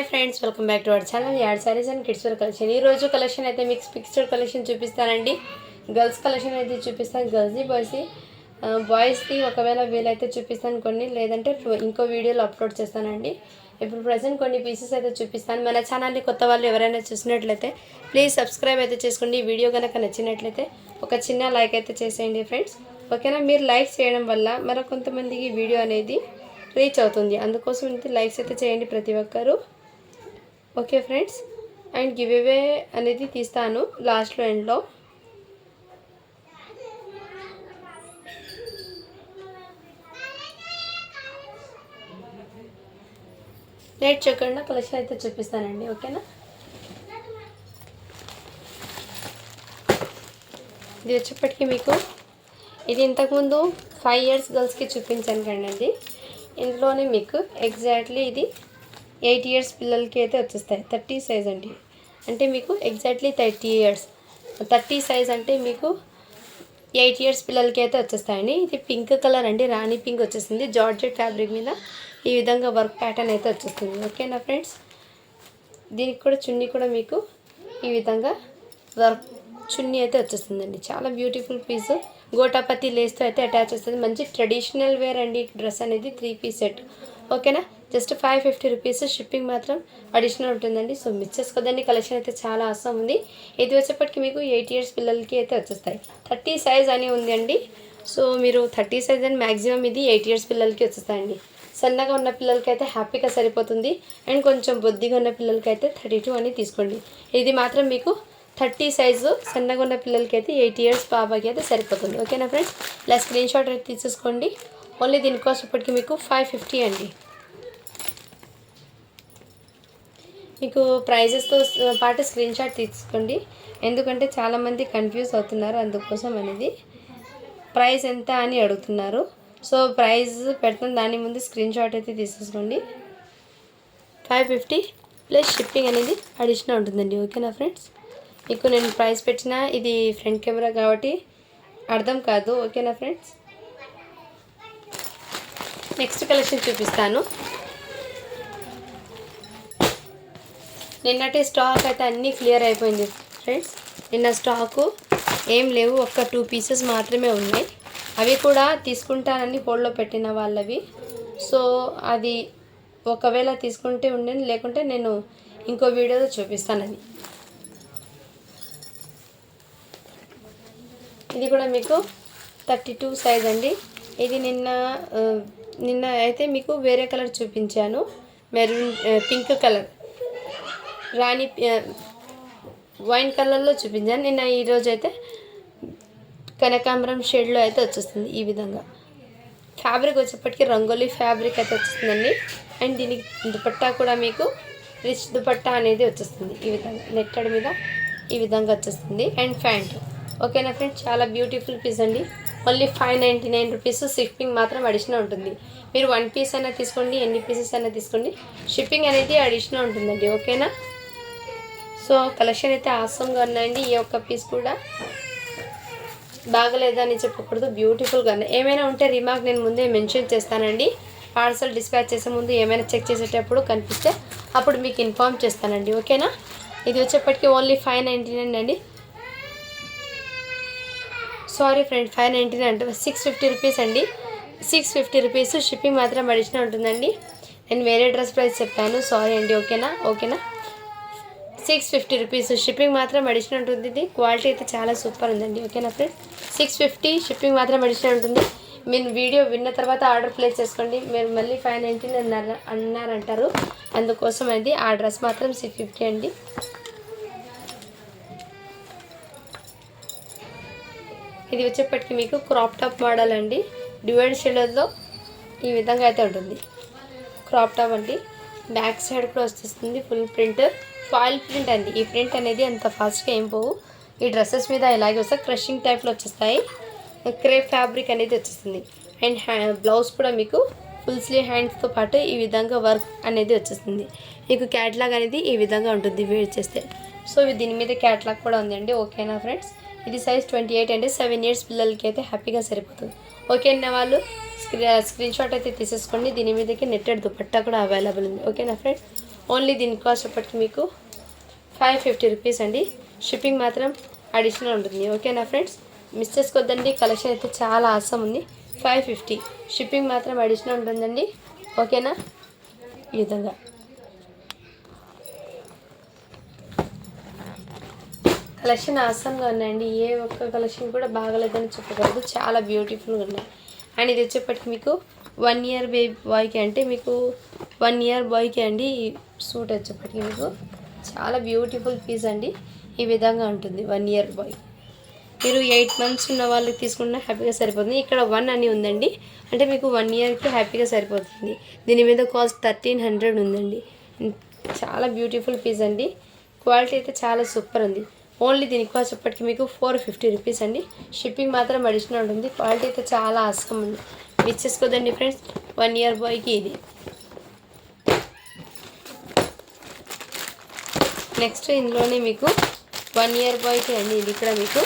Hi friends, welcome back to our channel యాడ్ saris and kids wear collection. ఈరోజు collection అయితే mixed collection చూపిస్తానండి. Girls collection అయితే చూపిస్తాను, గర్ల్స్ది బాయ్స్ది ఒకవేళ వీలైతే చూపిస్తాను కొన్ని, లేదంటే ఇంకో వీడియోలో అప్లోడ్ చేస్తానండి. ఇప్పుడు ప్రజెంట్ కొన్ని పీసెస్ అయితే చూపిస్తాను. మన ఛానల్ని కొత్త వాళ్ళు ఎవరైనా చూసినట్లయితే ప్లీజ్ సబ్స్క్రైబ్ అయితే చేసుకోండి. ఈ వీడియో కనుక నచ్చినట్లయితే ఒక చిన్న లైక్ అయితే చేసేయండి ఫ్రెండ్స్, ఓకేనా. మీరు లైక్ చేయడం వల్ల కొంతమందికి వీడియో అనేది రీచ్ అవుతుంది, అందుకోసం ఇంత లైక్స్ అయితే చేయండి ప్రతి ఒక్కరు, okay friends. And give away అనేది తీస్తాను లాస్ట్లో ఎండ్లో. లేట్ చేయకుండా కలెక్షన్ అయితే చూపిస్తానండి, ఓకేనా. ఇది వచ్చేప్పటికీ మీకు ఇది ఇంతకుముందు 5 years గర్ల్స్కి చూపించాను కండి. ఇందులోనే మీకు ఎగ్జాక్ట్లీ ఇది 8 years పిల్లలకి అయితే వచ్చేస్తాయి. 30 సైజ్ అండి, అంటే మీకు ఎగ్జాక్ట్లీ 30 years. 30 సైజ్ అంటే మీకు 8 years పిల్లలకి అయితే వచ్చేస్తాయండి. ఇది పింక్ కలర్ అండి, రాణి పింక్ వచ్చేస్తుంది. జార్జెట్ ఫ్యాబ్రిక్ మీద ఈ విధంగా వర్క్ ప్యాటర్న్ అయితే వచ్చేస్తుంది, ఓకేనా ఫ్రెండ్స్. దీనికి కూడా చున్నీ కూడా మీకు ఈ విధంగా వర్క్ చున్నీ అయితే వచ్చేస్తుందండి. చాలా బ్యూటిఫుల్ పీస్, గోటాపతి లేస్తో అయితే అటాచ్ వస్తుంది. మంచి ట్రెడిషనల్ వేర్ అండి డ్రెస్ అనేది. 3 piece సెట్, ఓకేనా. Just 550 rupees. షిప్పింగ్ మాత్రం అడిషనల్ ఉంటుందండి, సో మిస్ చేసుకోదండి. కలెక్షన్ అయితే చాలా అవసరం ఉంది. ఇది వచ్చేప్పటికి మీకు 8 years పిల్లలకి అయితే వచ్చేస్తాయి. 30 సైజ్ అని ఉంది అండి, సో మీరు 30 సైజ్ అని మ్యాక్సిమం ఇది 8 years పిల్లలకి వచ్చేస్తాయండి. సన్నగా ఉన్న పిల్లలకి అయితే హ్యాపీగా సరిపోతుంది. అండ్ కొంచెం బొద్దిగా ఉన్న పిల్లలకి అయితే 32 అని తీసుకోండి. ఇది మాత్రం మీకు 30 సైజు సన్నగా ఉన్న పిల్లలకి అయితే 8 years బాబాకి అయితే సరిపోతుంది, ఓకేనా ఫ్రెండ్స్. ఇలా స్క్రీన్ షాట్ అయితే తీసేసుకోండి. ఓన్లీ దీనికోసం ఇప్పటికి మీకు 550 అండి. మీకు ప్రైజెస్తో పాటు స్క్రీన్ షాట్ తీసుకోండి, ఎందుకంటే చాలామంది కన్ఫ్యూజ్ అవుతున్నారు, అందుకోసం అనేది. ప్రైస్ ఎంత అని అడుగుతున్నారు, సో ప్రైస్ పెడతాను, దాని ముందు స్క్రీన్ షాట్ అయితే తీసేసుకోండి. 550 ప్లస్ షిప్పింగ్ అనేది అడిషనల్ ఉంటుందండి, ఓకేనా ఫ్రెండ్స్. మీకు నేను ప్రైస్ పెట్టినా ఇది ఫ్రంట్ కెమెరా కాబట్టి అర్థం కాదు, ఓకేనా ఫ్రెండ్స్. నెక్స్ట్ కలెక్షన్ చూపిస్తాను. నిన్నటి స్టాక్ అయితే అన్నీ క్లియర్ అయిపోయింది ఫ్రెండ్స్. నిన్న స్టాకు ఏం లేవు, ఒక్క 2 pieces మాత్రమే ఉన్నాయి. అవి కూడా తీసుకుంటానని హోల్డ్లో పెట్టిన వాళ్ళవి, సో అది ఒకవేళ తీసుకుంటే ఉండండి, లేకుంటే నేను ఇంకో వీడియోలో చూపిస్తానని. ఇది కూడా మీకు 32 సైజ్ అండి. ఇది నిన్న అయితే మీకు వేరే కలర్ చూపించాను, మెరూన్ పింక్ కలర్, రాణి వైన్ కలర్లో చూపించాను నిన్న. ఈరోజు అయితే కనకాంబరం షేడ్లో అయితే వచ్చేస్తుంది ఈ విధంగా. ఫ్యాబ్రిక్ వచ్చేప్పటికి రంగోలీ ఫ్యాబ్రిక్ అయితే వచ్చేస్తుందండి. అండ్ దీనికి దుపట్టా కూడా మీకు రిచ్ దుపట్టా అనేది వచ్చేస్తుంది ఈ విధంగా, నెట్టడి మీద ఈ విధంగా వచ్చేస్తుంది. అండ్ ప్యాంట్, ఓకేనా ఫ్రెండ్స్. చాలా బ్యూటిఫుల్ పీస్ అండి. Only 599 rupees. షిప్పింగ్ మాత్రం అడిషనల్ ఉంటుంది. మీరు 1 piece అయినా తీసుకోండి, ఎన్ని పీసెస్ అయినా తీసుకోండి, షిప్పింగ్ అనేది అడిషనల్ ఉంటుందండి, ఓకేనా. సో కలెక్షన్ అయితే ఆసంగా ఉన్నాయండి. ఈ ఒక్క పీస్ కూడా బాగలేదని చెప్పకూడదు, బ్యూటిఫుల్గా ఉన్నాయి. ఏమైనా ఉంటే రిమార్క్ నేను ముందే మెన్షన్ చేస్తానండి. పార్సల్ డిస్పాచ్ చేసే ముందు ఏమైనా చెక్ చేసేటప్పుడు కనిపిస్తే అప్పుడు మీకు ఇన్ఫామ్ చేస్తానండి, ఓకేనా. ఇది వచ్చేప్పటికి ఓన్లీ 599 అండి. సారీ ఫ్రెండ్, 599 అంటే 650 రూపీస్ అండి. 650 రూపీస్. షిప్పింగ్ మాత్రం అడిషనల్ ఉంటుందండి. నేను వేరే డ్రెస్ ప్రైస్ చెప్పాను, సారీ అండి, ఓకేనా. 650 రూపీస్. షిప్పింగ్ మాత్రం అడిషనల్ ఉంటుంది. ఇది క్వాలిటీ అయితే చాలా సూపర్ ఉందండి, ఓకేనా ఫ్రెండ్స్. 650 షిప్పింగ్ మాత్రం అడిషనల్ ఉంటుంది. మీరు వీడియో విన్న తర్వాత ఆర్డర్ ప్లేస్ చేసుకోండి. మీరు మళ్ళీ 599 అన్నారంటారు, అందుకోసం అది. ఆ డ్రెస్ మాత్రం 650 అండి. ఇది వచ్చేప్పటికి మీకు క్రాప్ టాప్ మోడల్ అండి. డ్యూయల్ షేడ్లో ఈ విధంగా అయితే ఉంటుంది. క్రాప్ టాప్ అండి. బ్యాక్ సైడ్ కూడా వచ్చేస్తుంది ఫుల్ ప్రింట్, ఫాయిల్ ప్రింట్ అండి. ఈ ప్రింట్ అనేది అంత ఫాస్ట్గా ఏం పోవు. ఈ డ్రెస్సెస్ మీద ఇలాగే వస్తాయి, క్రషింగ్ టైప్లో వచ్చేస్తాయి. క్రేప్ ఫ్యాబ్రిక్ అనేది వచ్చేస్తుంది. అండ్ బ్లౌజ్ కూడా మీకు ఫుల్ స్లీవ్ హ్యాండ్స్తో పాటు ఈ విధంగా వర్క్ అనేది వచ్చేస్తుంది. మీకు క్యాట్లాగ్ అనేది ఈ విధంగా ఉంటుంది వేర్ చేస్తే. సో దీని మీద క్యాట్లాగ్ కూడా ఉందండి, ఓకేనా ఫ్రెండ్స్. ఇది సైజ్ 28 అండి. 7 years పిల్లలకి అయితే హ్యాపీగా సరిపోతుంది, ఓకేనా. వాళ్ళు స్క్రీన్ షాట్ అయితే తీసేసుకోండి. దీని మీదకి నెట్టెడ్ దుపట్టా కూడా అవైలబుల్ ఉంది, ఓకేనా ఫ్రెండ్స్. ఓన్లీ దీని కాస్ట్ అప్పటికి మీకు 550 రూపీస్ అండి. షిప్పింగ్ మాత్రం అడిషనల్ ఉంటుంది. ఓకేనా ఫ్రెండ్స్, మిస్ చేసుకోవద్దండి. కలెక్షన్ అయితే చాలా ఆసం ఉంది. 550 షిప్పింగ్ మాత్రం అడిషనల్ ఉంటుందండి. ఓకేనా, ఈ విధంగా కలెక్షన్ ఆసంగా ఉన్నాయండి. ఏ ఒక్క కలెక్షన్ కూడా బాగలేదని చెప్పకూడదు, చాలా బ్యూటిఫుల్గా ఉన్నాయి. అండ్ ఇది వచ్చేప్పటికి మీకు 1 ఇయర్ బేబీ బాయ్కి అంటే మీకు 1 ఇయర్ బాయ్కి అండి ఈ సూట్ వచ్చేప్పటికి మీకు చాలా బ్యూటిఫుల్ పీస్ అండి. ఈ విధంగా ఉంటుంది 1 ఇయర్ బాయ్. మీరు 8 మంత్స్ ఉన్న వాళ్ళకి తీసుకున్న హ్యాపీగా సరిపోతుంది. ఇక్కడ 1 అని ఉందండి, అంటే మీకు 1 ఇయర్కి హ్యాపీగా సరిపోతుంది. దీని మీద కాస్ట్ 1300 ఉందండి. చాలా బ్యూటిఫుల్ పీస్ అండి. క్వాలిటీ అయితే చాలా సూపర్ ఉంది. ఓన్లీ దీనికి కాస్ట్ ఇప్పటికి మీకు 450 రూపీస్ అండి. షిప్పింగ్ మాత్రం అడిషనల్ ఉంటుంది. క్వాలిటీ అయితే చాలా ఆసం ఉంది. Miss చేసుకోదండి friends. 1 ఇయర్ బాయ్కి ఇది. నెక్స్ట్ ఇందులోనే మీకు 1 ఇయర్ బాయ్కి అండి ఇది కూడా మీకు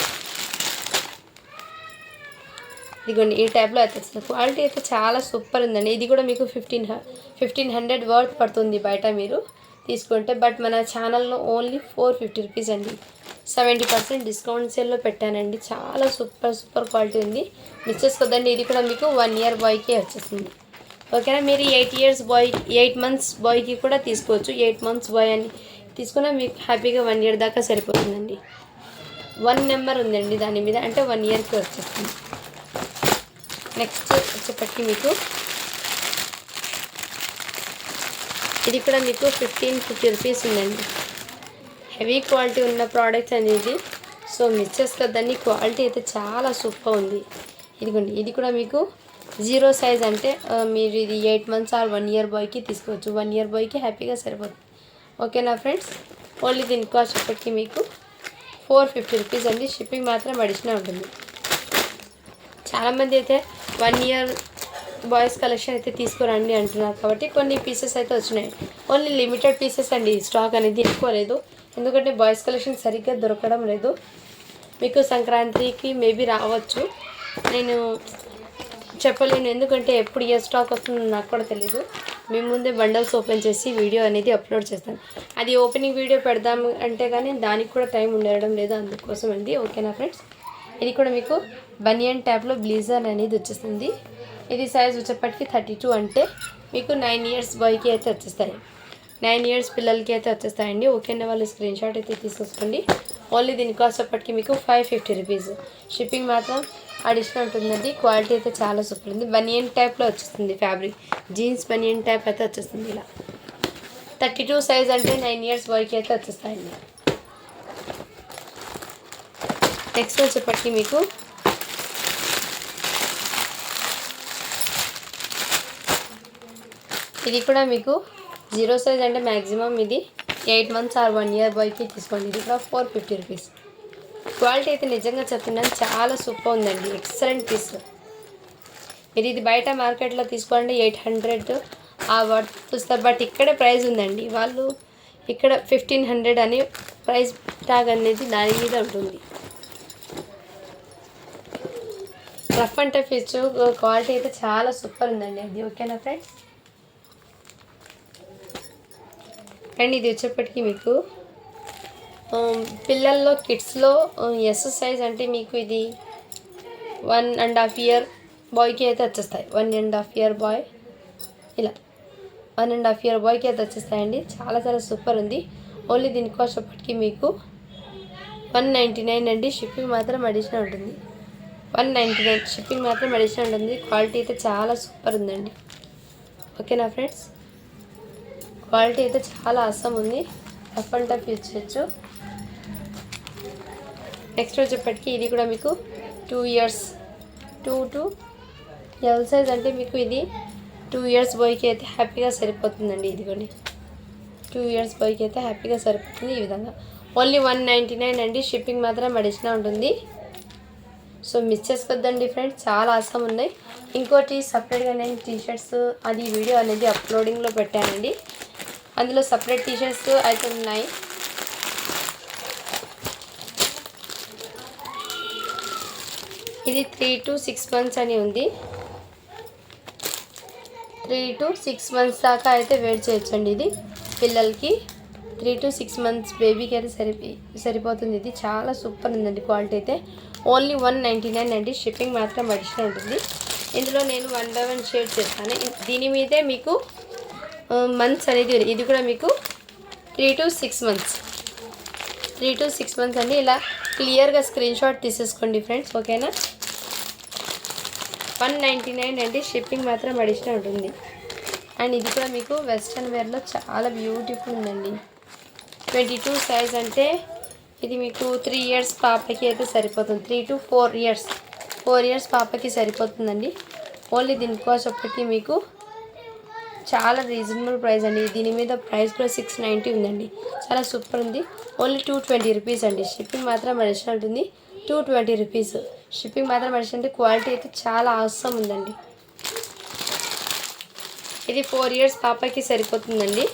ఇదిగోండి ఈ టైప్లో అయితే వస్తుంది. క్వాలిటీ అయితే చాలా సూపర్ ఉందండి. ఇది కూడా మీకు 1500 వర్త్ పడుతుంది బయట మీరు తీసుకుంటే. బట్ మన ఛానల్లో ఓన్లీ 450 రూపీస్ అండి. 70% డిస్కౌంట్ సేల్లో పెట్టానండి. చాలా సూపర్ క్వాలిటీ ఉంది. మిస్ చేసుకోద్దండి. ఇది కూడా మీకు 1 ఇయర్ బాయ్కే వచ్చేస్తుంది. ఓకేనా, మీరు 8 మంత్స్ బాయ్కి కూడా తీసుకోవచ్చు. 8 మంత్స్ బాయ్ అని తీసుకున్నా మీకు హ్యాపీగా 1 ఇయర్ దాకా సరిపోతుందండి. 1 నెంబర్ ఉందండి దాని మీద, అంటే 1 ఇయర్కి వచ్చేస్తుంది. నెక్స్ట్ వచ్చేప్పటికి మీకు ఇది కూడా మీకు 1550 రూపీస్ ఉందండి. హెవీ క్వాలిటీ ఉన్న ప్రోడక్ట్స్ అనేది, సో మిస్ చేసుకోద్దండి. క్వాలిటీ అయితే చాలా సూపర్ ఉంది. ఇదిగోండి ఇది కూడా మీకు 0 సైజ్, అంటే మీరు ఇది 8 మంత్స్ ఆర్ 1 ఇయర్ బాయ్కి తీసుకోవచ్చు. 1 ఇయర్ బాయ్కి హ్యాపీగా సరిపోతుంది. ఓకేనా ఫ్రెండ్స్, ఓన్లీ దీని కాస్ట్ ఇప్పటికి మీకు 450 రూపీస్ అండి. షిప్పింగ్ మాత్రం అడిషనల్ ఉంటుంది. చాలామంది అయితే 1 ఇయర్ బాయ్స్ కలెక్షన్ అయితే తీసుకురండి అంటున్నారు, కాబట్టి కొన్ని పీసెస్ అయితే వచ్చినాయి. ఓన్లీ లిమిటెడ్ పీసెస్ అండి. స్టాక్ అనేది ఎక్కువ లేదు, ఎందుకంటే బాయ్స్ కలెక్షన్ సరిగ్గా దొరకడం లేదు. మీకు సంక్రాంతికి మేబీ రావచ్చు, నేను చెప్పలేను, ఎందుకంటే ఎప్పుడు ఏ స్టాక్ వస్తుందో నాకు కూడా తెలీదు. మీ ముందే బండల్స్ ఓపెన్ చేసి వీడియో అనేది అప్లోడ్ చేస్తాను. అది ఓపెనింగ్ వీడియో పెడదాం అంటే కానీ దానికి కూడా టైం ఉండడం లేదు, అందుకోసం అండి. ఓకేనా ఫ్రెండ్స్, ఇది కూడా మీకు బనియన్ ట్యాప్లో బ్లీజర్ అనేది వచ్చేస్తుంది. ఇది సైజ్ వచ్చేప్పటికి 32, అంటే మీకు 9 ఇయర్స్ బాయ్కి అయితే వచ్చేస్తాయి. 9 ఇయర్స్ పిల్లలకి అయితే వచ్చేస్తాయండి. ఓకేనా, వాళ్ళు స్క్రీన్ షాట్ అయితే తీసుకోండి. ఓన్లీ దీని కాస్ట్ అప్పటికి మీకు 550 రూపీస్. షిప్పింగ్ మాత్రం అడిషనల్ ఉంటుందండి. క్వాలిటీ అయితే చాలా సూపర్ ఉంది. బనియన్ టైప్లో వచ్చేస్తుంది ఫ్యాబ్రిక్, జీన్స్ బనియన్ టైప్ అయితే వచ్చేస్తుంది. ఇలా 32 సైజ్, అంటే 9 ఇయర్స్ బాయ్కి అయితే వచ్చేస్తాయండి. నెక్స్ట్ వచ్చేప్పటికి మీకు ఇది కూడా మీకు 0 సైజ్, అంటే మ్యాక్సిమం ఇది 8 మంత్స్ ఆర్ 1 ఇయర్ బాయ్కి తీసుకోండి. ఇది కూడా 450 రూపీస్. క్వాలిటీ అయితే నిజంగా చెప్తున్నాను, చాలా సూపర్ ఉందండి. Excellent piece. మీరు ఇది బయట మార్కెట్లో తీసుకోండి 800 ఆ వర్త్ చూస్తారు, బట్ ఇక్కడే ప్రైస్ ఉందండి. వాళ్ళు ఇక్కడ 1500 అని ప్రైస్ ట్యాగ్ అనేది దాని మీద ఉంటుంది. రఫ్ అండ్ టఫ్ ఇచ్చు, క్వాలిటీ అయితే చాలా సూపర్ ఉందండి అది. ఓకేనా ఫ్రెండ్స్, అండ్ ఇది వచ్చేప్పటికి మీకు పిల్లల్లో కిడ్స్లో ఎస్ సైజ్, అంటే మీకు ఇది 1.5 ఇయర్ బాయ్కి అయితే వచ్చేస్తాయి. 1.5 ఇయర్ బాయ్, ఇలా 1.5 ఇయర్ బాయ్కి అయితే వచ్చేస్తాయండి. చాలా సూపర్ ఉంది. ఓన్లీ దీని కాస్ట్ అప్పటికి మీకు 199 అండి. షిప్పింగ్ మాత్రం అడిషనల్ ఉంటుంది. 199 షిప్పింగ్ మాత్రం అడిషనల్ ఉంటుంది. క్వాలిటీ అయితే చాలా సూపర్ ఉందండి. ఓకేనా ఫ్రెండ్స్, క్వాలిటీ అయితే చాలా అవసరం ఉంది. రఫ్ అండ్ టఫ్ యూజ్ చేయొచ్చు. నెక్స్ట్ వచ్చేప్పటికి ఇది కూడా మీకు 2 ఇయర్స్ 2 to L సైజ్, అంటే మీకు ఇది 2 ఇయర్స్ బాయ్కి అయితే హ్యాపీగా సరిపోతుందండి. ఇదిగోండి 2 ఇయర్స్ బాయ్కి అయితే హ్యాపీగా సరిపోతుంది. ఈ విధంగా ఓన్లీ 199 అండి. షిప్పింగ్ మాత్రం అడిషనల్ ఉంటుంది. సో మిస్ చేసుకోద్దండి ఫ్రెండ్స్, చాలా అవసరం ఉన్నాయి. ఇంకోటి సపరేట్గా నేను టీషర్ట్స్ అది వీడియో అనేది అప్లోడింగ్లో పెట్టానండి. అందులో సపరేట్ టీషర్ట్స్ అయితే ఉన్నాయి. ఇది 3 to 6 months అని ఉంది. 3 to 6 months దాకా అయితే వెయిట్ చేయొచ్చండి. ఇది పిల్లలకి 3 to 6 months బేబీకి అయితే సరిపోతుంది. ఇది చాలా సూపర్ ఉందండి. క్వాలిటీ అయితే ఓన్లీ 199 అండి. షిప్పింగ్ మాత్రం అడిషనల్ ఉంటుంది. ఇందులో నేను 1 by 1 షేర్ చేస్తాను. దీని మీదే మీకు మంత్స్ అనేది ఇది కూడా మీకు 3 to 6 months 3 to 6 months అండి. ఇలా క్లియర్గా స్క్రీన్ షాట్ తీసేసుకోండి ఫ్రెండ్స్, ఓకేనా. 199 అండి. షిప్పింగ్ మాత్రం అడిషనల్ ఉంటుంది. అండ్ ఇది కూడా మీకు వెస్ట్రన్ వేర్లో చాలా బ్యూటిఫుల్ ఉందండి. 22 సైజ్ అంటే ఇది మీకు 3 years పాపకి అయితే సరిపోతుంది. 3 to 4 years 4 years పాపకి సరిపోతుందండి. ఓన్లీ దీని కాస్ట్ ఒకటి మీకు చాలా రీజనబుల్ ప్రైస్ అండి. దీని మీద ప్రైస్ కూడా 690 ఉందండి. చాలా సూపర్ ఉంది. ఓన్లీ 220 రూపీస్ అండి. షిప్పింగ్ మాత్రం అడిషనల్ ఉంటుంది. 220 రూపీస్ షిప్పింగ్ మాత్రం అడిషనల్. క్వాలిటీ అయితే చాలా అవసరం ఉందండి. ఇది 4 years పాపకి సరిపోతుందండి.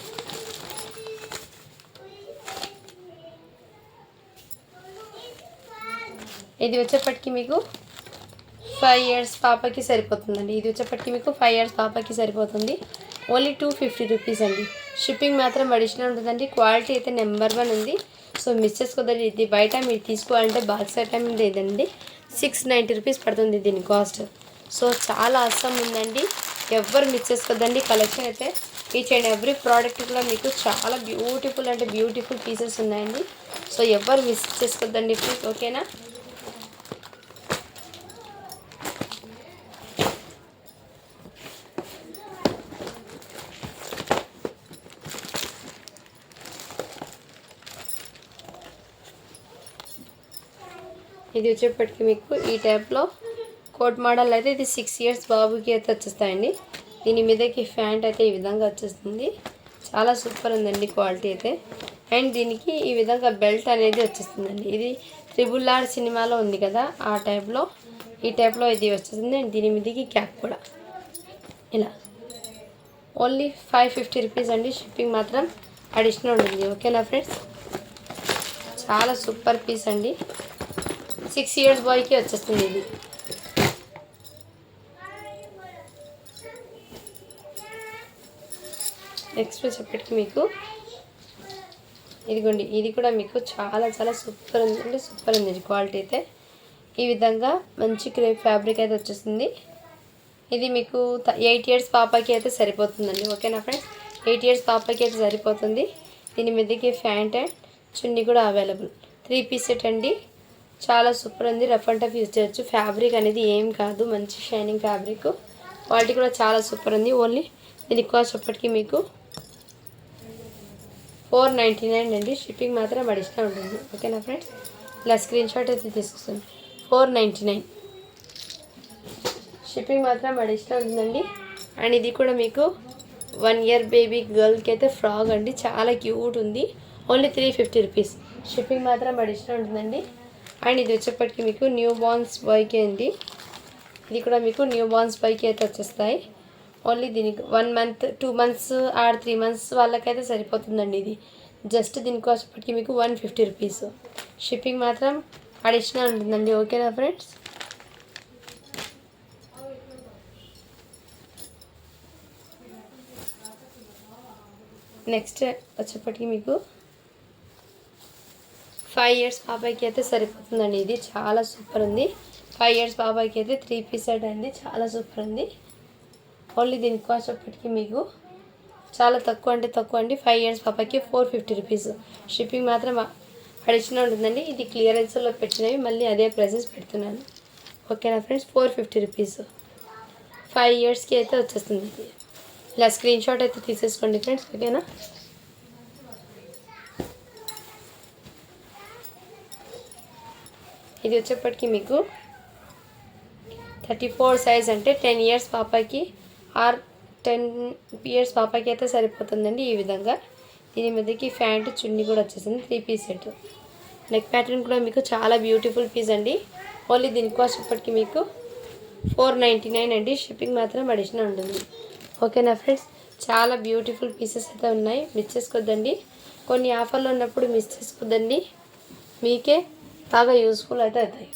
ఇది వచ్చేప్పటికి మీకు 5 years పాపకి సరిపోతుందండి. ఇది వచ్చేప్పటికి మీకు 5 years పాపకి సరిపోతుంది. ఓన్లీ 250 రూపీస్ అండి. షిప్పింగ్ మాత్రం అడిషనల్ ఉంటుందండి. క్వాలిటీ అయితే నెంబర్ 1 ఉంది. సో మిస్ చేసుకోదండి. ఇది బయట మీరు తీసుకోవాలంటే బాక్స్ ఐటమ్ లేదండి 690 రూపీస్ పడుతుంది దీని కాస్ట్. సో చాలా అవసరం ఉందండి. ఎవ్వరు మిస్ చేసుకోదండి. కలెక్షన్ అయితే ఈచ్ అండ్ ఎవ్రీ ప్రోడక్ట్ కూడా మీకు చాలా బ్యూటిఫుల్ అంటే బ్యూటిఫుల్ పీసెస్ ఉన్నాయండి. సో ఎవ్వరు మిస్ చేసుకోద్దండి ప్లీజ్, ఓకేనా. ఇది వచ్చేప్పటికి మీకు ఈ టైప్లో కోట్ మోడల్ అయితే ఇది 6 years బాబుకి అయితే వచ్చేస్తాయండి. దీని మీదకి ప్యాంట్ అయితే ఈ విధంగా వచ్చేస్తుంది. చాలా సూపర్ ఉందండి క్వాలిటీ అయితే. అండ్ దీనికి ఈ విధంగా బెల్ట్ అనేది వచ్చేస్తుందండి. ఇది RRR సినిమాలో ఉంది కదా ఆ టైప్లో ఈ టైప్లో ఇది వచ్చేస్తుంది. అండ్ దీని మీదకి క్యాప్ కూడా ఇలా ఓన్లీ 550 రూపీస్ అండి. షిప్పింగ్ మాత్రం అడిషనల్ ఉంటుంది, ఓకేనా ఫ్రెండ్స్. చాలా సూపర్ పీస్ అండి. 6 years బాయ్కి వచ్చేస్తుంది ఇది. నెక్స్ట్ వచ్చేప్పటికి మీకు ఇదిగోండి, ఇది కూడా మీకు చాలా చాలా సూపర్ ఉందండి. సూపర్ ఉంది క్వాలిటీ అయితే. ఈ విధంగా మంచి క్రేప్ ఫ్యాబ్రిక్ అయితే వచ్చేస్తుంది. ఇది మీకు 8 years పాపకి అయితే సరిపోతుందండి, ఓకేనా ఫ్రెండ్స్. 8 years పాపకి అయితే సరిపోతుంది. దీని మీదకి ప్యాంట్ అండ్ చున్నీ కూడా అవైలబుల్. 3 piece సెట్ అండి. చాలా సూపర్ ఉంది. రఫ్ అండ్ టఫ్ యూజ్ చేయొచ్చు. ఫ్యాబ్రిక్ అనేది ఏం కాదు, మంచి షైనింగ్ ఫ్యాబ్రిక్. క్వాలిటీ కూడా చాలా సూపర్ ఉంది. ఓన్లీ దీని కాస్ట్ అప్పటికి మీకు 499 అండి. షిప్పింగ్ మాత్రం అడిషనల్ ఉంటుంది, ఓకేనా ఫ్రెండ్స్. ఇలా స్క్రీన్ షాట్ అయితే తీసుకొస్తుంది. 499 షిప్పింగ్ మాత్రం అడిషనల్ ఉంటుందండి. అండ్ ఇది కూడా మీకు 1 year బేబీ గర్ల్కి అయితే ఫ్రాక్ అండి. చాలా క్యూట్ ఉంది. ఓన్లీ 350 రూపీస్ షిప్పింగ్ మాత్రం అడిషనల్ ఉంటుందండి. అండ్ ఇది వచ్చేప్పటికి మీకు న్యూ బార్న్స్ బాయ్కి అండి. ఇది కూడా మీకు న్యూ బార్న్స్ బాయ్కి అయితే వచ్చేస్తాయి. ఓన్లీ దీనికి 1 month 2 months ఆర్ 3 months వాళ్ళకైతే సరిపోతుందండి. ఇది జస్ట్ దీనికి వచ్చేప్పటికి మీకు 150 రూపీస్ షిప్పింగ్ మాత్రం అడిషనల్ ఉంటుందండి, ఓకేనా ఫ్రెండ్స్. నెక్స్ట్ వచ్చేప్పటికి మీకు 5 years పాపాయికి అయితే సరిపోతుందండి. ఇది చాలా సూపర్ ఉంది. 5 years పాపాయికి అయితే 3 piece సెట్ అండి. చాలా సూపర్ ఉంది. ఓన్లీ దీనికి కాస్ట్ వచ్చేప్పటికి మీకు చాలా తక్కువ అంటే తక్కువ అండి. 5 years పాపాకి 450 రూపీస్ షిప్పింగ్ మాత్రం అడిషనల్ ఉంటుందండి. ఇది క్లియరెన్స్లో పెట్టినవి, మళ్ళీ అదే ప్రైసెస్ పెడుతున్నాను, ఓకేనా ఫ్రెండ్స్. 450 రూపీస్ 5 yearsకి అయితే వచ్చేస్తుంది. ఇలా స్క్రీన్ షాట్ అయితే తీసేసుకోండి ఫ్రెండ్స్, ఓకేనా. ఇది వచ్చేప్పటికి మీకు 34 సైజ్ అంటే 10 years పాపకి ఆర్ 10 years పాపకి అయితే సరిపోతుందండి. ఈ విధంగా దీని మీదకి ప్యాంట్ చున్నీ కూడా వచ్చేసింది. 3 piece సెట్. నెక్ ప్యాటర్న్ కూడా మీకు చాలా బ్యూటిఫుల్ పీస్ అండి. ఓన్లీ దీని కాస్ట్ ఇప్పటికి మీకు 499 అండి. షిప్పింగ్ మాత్రం అడిషనల్ ఉంటుంది, ఓకేనా ఫ్రెండ్స్. చాలా బ్యూటిఫుల్ పీసెస్ అయితే ఉన్నాయి, మిస్ చేసుకోద్దండి. కొన్ని ఆఫర్లు ఉన్నప్పుడు మిస్ చేసుకోద్దండి, మీకే బాగా యూస్ఫుల్ అయితే అవుతాయి.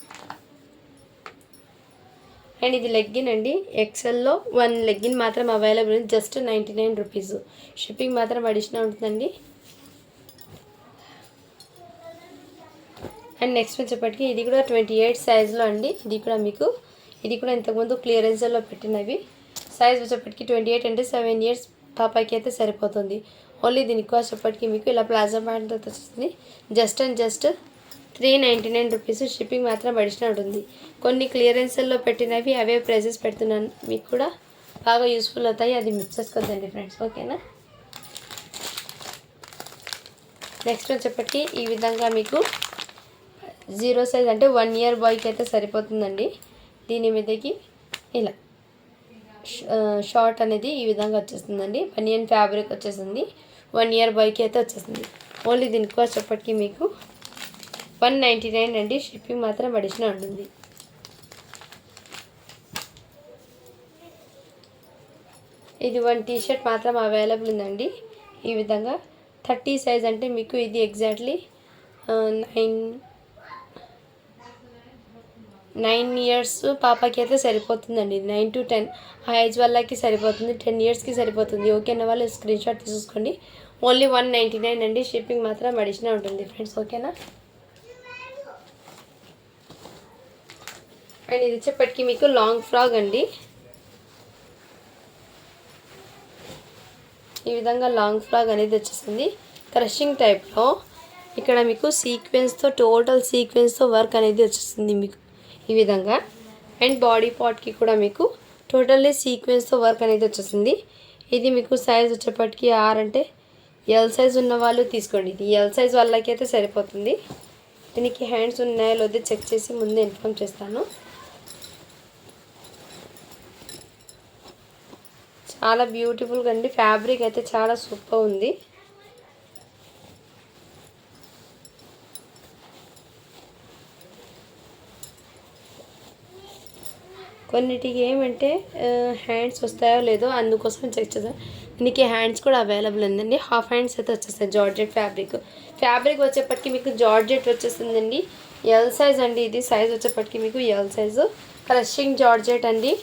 అండ్ ఇది లెగ్గిన్ అండి. ఎక్సెల్లో 1 లెగ్గిన్ మాత్రం అవైలబుల్ ఉంది. Just 99 rupees. షిప్పింగ్ మాత్రం అడిషనల్ ఉంటుందండి. అండ్ నెక్స్ట్ వచ్చేప్పటికి ఇది కూడా 28 సైజులో అండి. ఇది కూడా ఇంతకుముందు క్లియరెన్స్లో పెట్టినవి. సైజ్ వచ్చేప్పటికి 28 అంటే 7 ఇయర్స్ పాపకి అయితే సరిపోతుంది. ఓన్లీ దీనికి వచ్చేప్పటికి మీకు ఇలా ప్లాజా ప్యాంట్తో వస్తుంది. Just 399 rupees. షిప్పింగ్ మాత్రం అడిషనల్ ఉంటుంది. కొన్ని క్లియరెన్స్లో పెట్టినవి అవే ప్రైజెస్ పెడుతున్నాను. మీకు కూడా బాగా యూస్ఫుల్ అవుతాయి. అది మిక్స్ చేసుకోవద్దండి ఫ్రెండ్స్, ఓకేనా. నెక్స్ట్ వచ్చేప్పటికి ఈ విధంగా మీకు 0 సైజ్ అంటే 1 ఇయర్ బాయ్కి అయితే సరిపోతుందండి. దీని మీదకి ఇలా షార్ట్ అనేది ఈ విధంగా వచ్చేస్తుందండి. బనియన్ ఫ్యాబ్రిక్ వచ్చేసింది. 1 ఇయర్ బాయ్కి అయితే వచ్చేసింది. ఓన్లీ దీనికి వచ్చేప్పటికి మీకు 199 అండి. షిప్పింగ్ మాత్రం అడిషనల్ ఉంటుంది. ఇది 1 టీషర్ట్ మాత్రం అవైలబుల్ ఉందండి. ఈ విధంగా 30 సైజ్ అంటే మీకు ఇది ఎగ్జాక్ట్లీ 9 ఇయర్స్ పాపకి అయితే సరిపోతుందండి. 9 to 10 ఆ ఏజ్ వాళ్ళకి సరిపోతుంది. 10 ఇయర్స్కి సరిపోతుంది. ఓకేనా, వాళ్ళు స్క్రీన్ షాట్ తీసుకోండి. ఓన్లీ 199 అండి. షిప్పింగ్ మాత్రం అడిషనల్ ఉంటుంది ఫ్రెండ్స్, ఓకేనా. అండ్ ఇది వచ్చేప్పటికి మీకు లాంగ్ ఫ్రాక్ అండి. ఈ విధంగా లాంగ్ ఫ్రాక్ అనేది వచ్చేసింది. క్రషింగ్ టైప్లో ఇక్కడ మీకు సీక్వెన్స్తో టోటల్ సీక్వెన్స్తో వర్క్ అనేది వచ్చేస్తుంది మీకు ఈ విధంగా. అండ్ బాడీ పార్ట్కి కూడా మీకు టోటల్లీ సీక్వెన్స్తో వర్క్ అనేది వచ్చేసింది. ఇది మీకు సైజ్ వచ్చేప్పటికి 6 అంటే ఎల్ సైజ్ ఉన్న వాళ్ళు తీసుకోండి. ఇది ఎల్ సైజ్ వాళ్ళకి అయితే సరిపోతుంది. దీనికి హ్యాండ్స్ ఉన్నాయో లేదో చెక్ చేసి ముందే ఇన్ఫామ్ చేస్తాను. చాలా బ్యూటిఫుల్గా అండి. ఫ్యాబ్రిక్ అయితే చాలా సూపర్ ఉంది. కొన్నిటికి ఏమంటే హ్యాండ్స్ వస్తాయో లేదో అందుకోసం చెక్ చేద్దాం. దీనికి హ్యాండ్స్ కూడా అవైలబుల్ ఉందండి. హాఫ్ హ్యాండ్స్ అయితే వచ్చేస్తాయి. జార్జెట్ ఫ్యాబ్రిక్ వచ్చేప్పటికి మీకు జార్జెట్ వచ్చేస్తుందండి. ఎల్ సైజ్ అండి. ఇది సైజ్ వచ్చేప్పటికి మీకు ఎల్ సైజు. క్రషింగ్ జార్జెట్ అండి.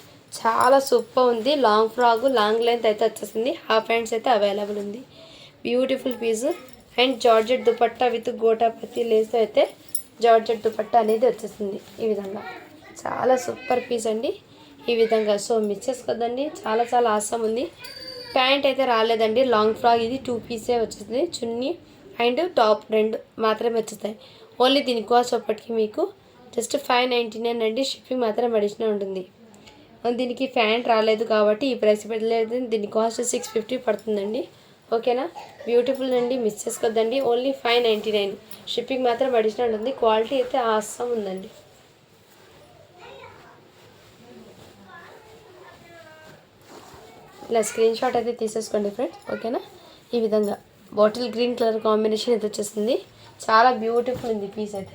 చాలా సూపర్ ఉంది. లాంగ్ ఫ్రాక్ లాంగ్ లెంత్ అయితే వచ్చేసింది. హాఫ్ హ్యాండ్స్ అయితే అవైలబుల్ ఉంది. Beautiful piece. And georgette dupatta with gotapatti lace అయితే జార్జెట్ దుపట్టా అనేది వచ్చేసింది ఈ విధంగా. చాలా సూపర్ పీస్ అండి ఈ విధంగా. సో మిస్ చేసుకోదండి. చాలా ఆసమ్ ఉంది. ప్యాంట్ అయితే రాలేదండి. లాంగ్ ఫ్రాక్ ఇది 2 పీసే వచ్చేస్తుంది. చున్నీ అండ్ టాప్ 2 మాత్రమే వచ్చేస్తాయి. ఓన్లీ దీని కాస్ట్ అప్పటికి మీకు జస్ట్ 599 అండి. షిప్పింగ్ మాత్రం అడిషనల్ ఉంటుంది. దీనికి ప్యాంట్ రాలేదు కాబట్టి ఈ ప్రైస్ పెట్టలేదు. దీని కాస్ట్ 650 పడుతుందండి, ఓకేనా. బ్యూటిఫుల్ అండి, మిస్ చేసుకోద్దండి. ఓన్లీ 599. షిప్పింగ్ మాత్రం అడిషనల్ ఉంటుంది. క్వాలిటీ అయితే ఆసమ్ ఉందండి. ఇలా స్క్రీన్ షాట్ అయితే తీసేసుకోండి ఫ్రెండ్స్, ఓకేనా. ఈ విధంగా బాటిల్ గ్రీన్ కలర్ కాంబినేషన్ అయితే వచ్చేస్తుంది. చాలా బ్యూటిఫుల్ ఉంది పీస్ అయితే.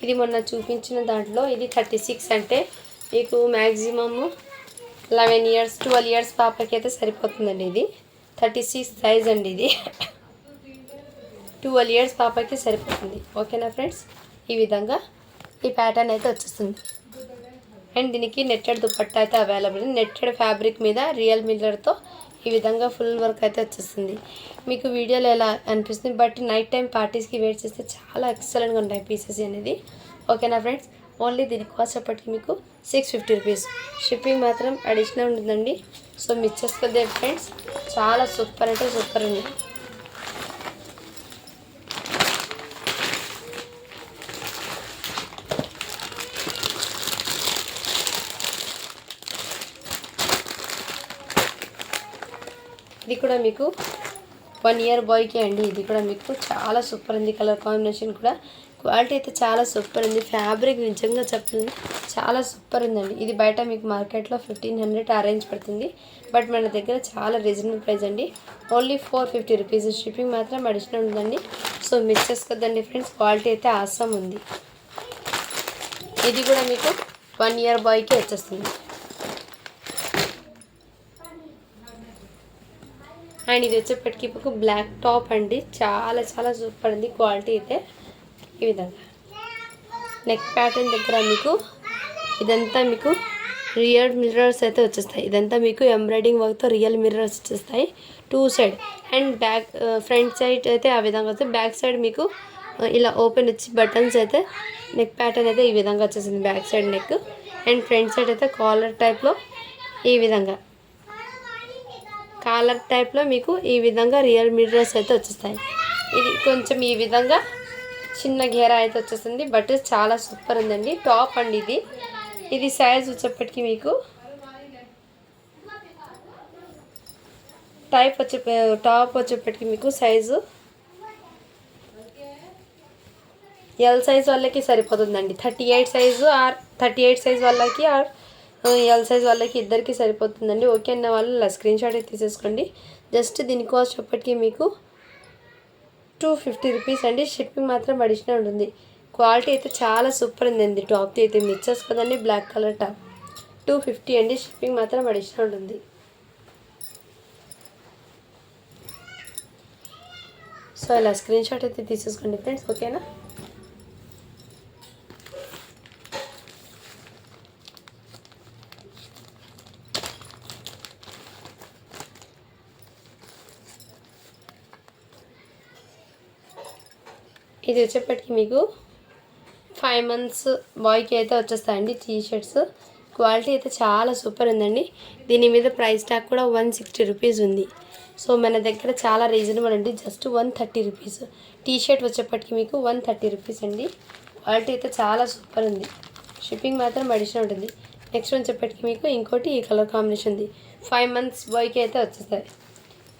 ఇది మొన్న చూపించిన దాంట్లో ఇది 36 అంటే మీకు మ్యాక్సిమమ్ 11 ఇయర్స్ 12 ఇయర్స్ పాపకి అయితే సరిపోతుందండి. ఇది 36 సైజ్ అండి. ఇది 12 ఇయర్స్ పాపకి సరిపోతుంది, ఓకేనా ఫ్రెండ్స్. ఈ విధంగా ఈ ప్యాటర్న్ అయితే వచ్చేస్తుంది. అండ్ దీనికి నెట్టెడ్ దుపట్టా అయితే అవైలబుల్. నెట్టెడ్ ఫ్యాబ్రిక్ మీద రియల్ మిల్లర్తో ఈ విధంగా ఫుల్ వర్క్ అయితే వచ్చేస్తుంది. మీకు వీడియోలో ఎలా అనిపిస్తుంది, బట్ నైట్ టైం పార్టీస్కి వేర్ చేస్తే చాలా ఎక్సలెంట్గా ఉంటాయి పీసెస్ అనేది, ఓకేనా ఫ్రెండ్స్. ఓన్లీ దీనికి కాస్ట్ అప్పటికి మీకు 650 రూపీస్. షిప్పింగ్ మాత్రం అడిషనల్ ఉంటుందండి. సో మిస్ చేసుకోదే ఫ్రెండ్స్. చాలా సూపర్ అంటే సూపర్ ఉంది. ఇది కూడా మీకు 1 ఇయర్ బాయ్కి అండి. ఇది కూడా మీకు చాలా సూపర్ ఉంది. కలర్ కాంబినేషన్ కూడా క్వాలిటీ అయితే చాలా సూపర్ ఉంది. ఫ్యాబ్రిక్ నిజంగా చెప్పండి చాలా సూపర్ ఉందండి. ఇది బయట మీకు మార్కెట్లో 1500 అరేంజ్ పడుతుంది, బట్ మన దగ్గర చాలా రీజనబుల్ ప్రైస్ అండి. Only 450 rupees. షిప్పింగ్ మాత్రం అడిషనల్ ఉందండి. సో మిస్ చేసుకోద్దండి ఫ్రెండ్స్. క్వాలిటీ అయితే ఆసమ్ ఉంది. ఇది కూడా మీకు 1 ఇయర్ బాయ్కి వచ్చేస్తుంది. అండ్ ఇది వచ్చేప్పటికి మీకు బ్లాక్ టాప్ అండి. చాలా సూపర్ ఉంది. క్వాలిటీ అయితే ఈ విధంగా నెక్ ప్యాటర్న్ దగ్గర మీకు ఇదంతా మీకు రియల్ మిర్రర్స్ అయితే వచ్చేస్తాయి. ఇదంతా మీకు ఎంబ్రాయిడింగ్ వర్క్తో రియల్ మిర్రర్స్ వచ్చేస్తాయి 2 side. And back front side అయితే ఆ విధంగా వస్తుంది. బ్యాక్ సైడ్ మీకు ఇలా ఓపెన్ వచ్చి బటన్స్ అయితే నెక్ ప్యాటర్న్ అయితే ఈ విధంగా వచ్చేసింది back side neck. And front side అయితే కాలర్ టైప్లో ఈ విధంగా మీకు ఈ విధంగా రియల్ మిర్రర్స్ అయితే వచ్చేస్తాయి. ఇది కొంచెం ఈ విధంగా చిన్న గేరా అయితే వచ్చేస్తుంది. బట్ చాలా సూపర్ ఉందండి. టాప్ అండి ఇది సైజ్ వచ్చేప్పటికి మీకు టాప్ వచ్చేప్పటికి మీకు సైజు ఎల్ సైజ్ వాళ్ళకి సరిపోతుందండి. 38 సైజు ఆర్ 38 సైజ్ వాళ్ళకి ఆర్ ఎల్ సైజ్ వాళ్ళకి ఇద్దరికి సరిపోతుందండి. ఓకే అన్న వాళ్ళు ఇలా స్క్రీన్ షాట్ అయితే తీసేసుకోండి. జస్ట్ దీని కాస్ట్ చెప్పటికి మీకు 250 రూపీస్ అండి. షిప్పింగ్ మాత్రం అడిషనల్ ఉంటుంది. క్వాలిటీ అయితే చాలా సూపర్ ఉందండి. టాప్కి అయితే మిక్సెస్ కదండి, బ్లాక్ కలర్ టాప్ 250 అండి. షిప్పింగ్ మాత్రం అడిషనల్ ఉంటుంది. సో ఇలా స్క్రీన్ షాట్ అయితే తీసేసుకోండి ఫ్రెండ్స్, ఓకేనా. ఇది వచ్చేప్పటికి మీకు 5 months బాయ్కి అయితే వచ్చేస్తాయండి టీషర్ట్స్. క్వాలిటీ అయితే చాలా సూపర్ ఉందండి. దీని మీద ప్రైస్ ట్యాగ్ కూడా 160 రూపీస్ ఉంది. సో మన దగ్గర చాలా రీజనబుల్ అండి. Just 130 rupees. టీషర్ట్ వచ్చేప్పటికి మీకు 130 రూపీస్ అండి. క్వాలిటీ అయితే చాలా సూపర్ ఉంది. షిప్పింగ్ మాత్రం అడిషనల్ ఉంటుంది. నెక్స్ట్ వచ్చేప్పటికి మీకు ఇంకోటి ఈ కలర్ కాంబినేషన్ ఉంది. 5 months బాయ్కి అయితే వచ్చేస్తాయి.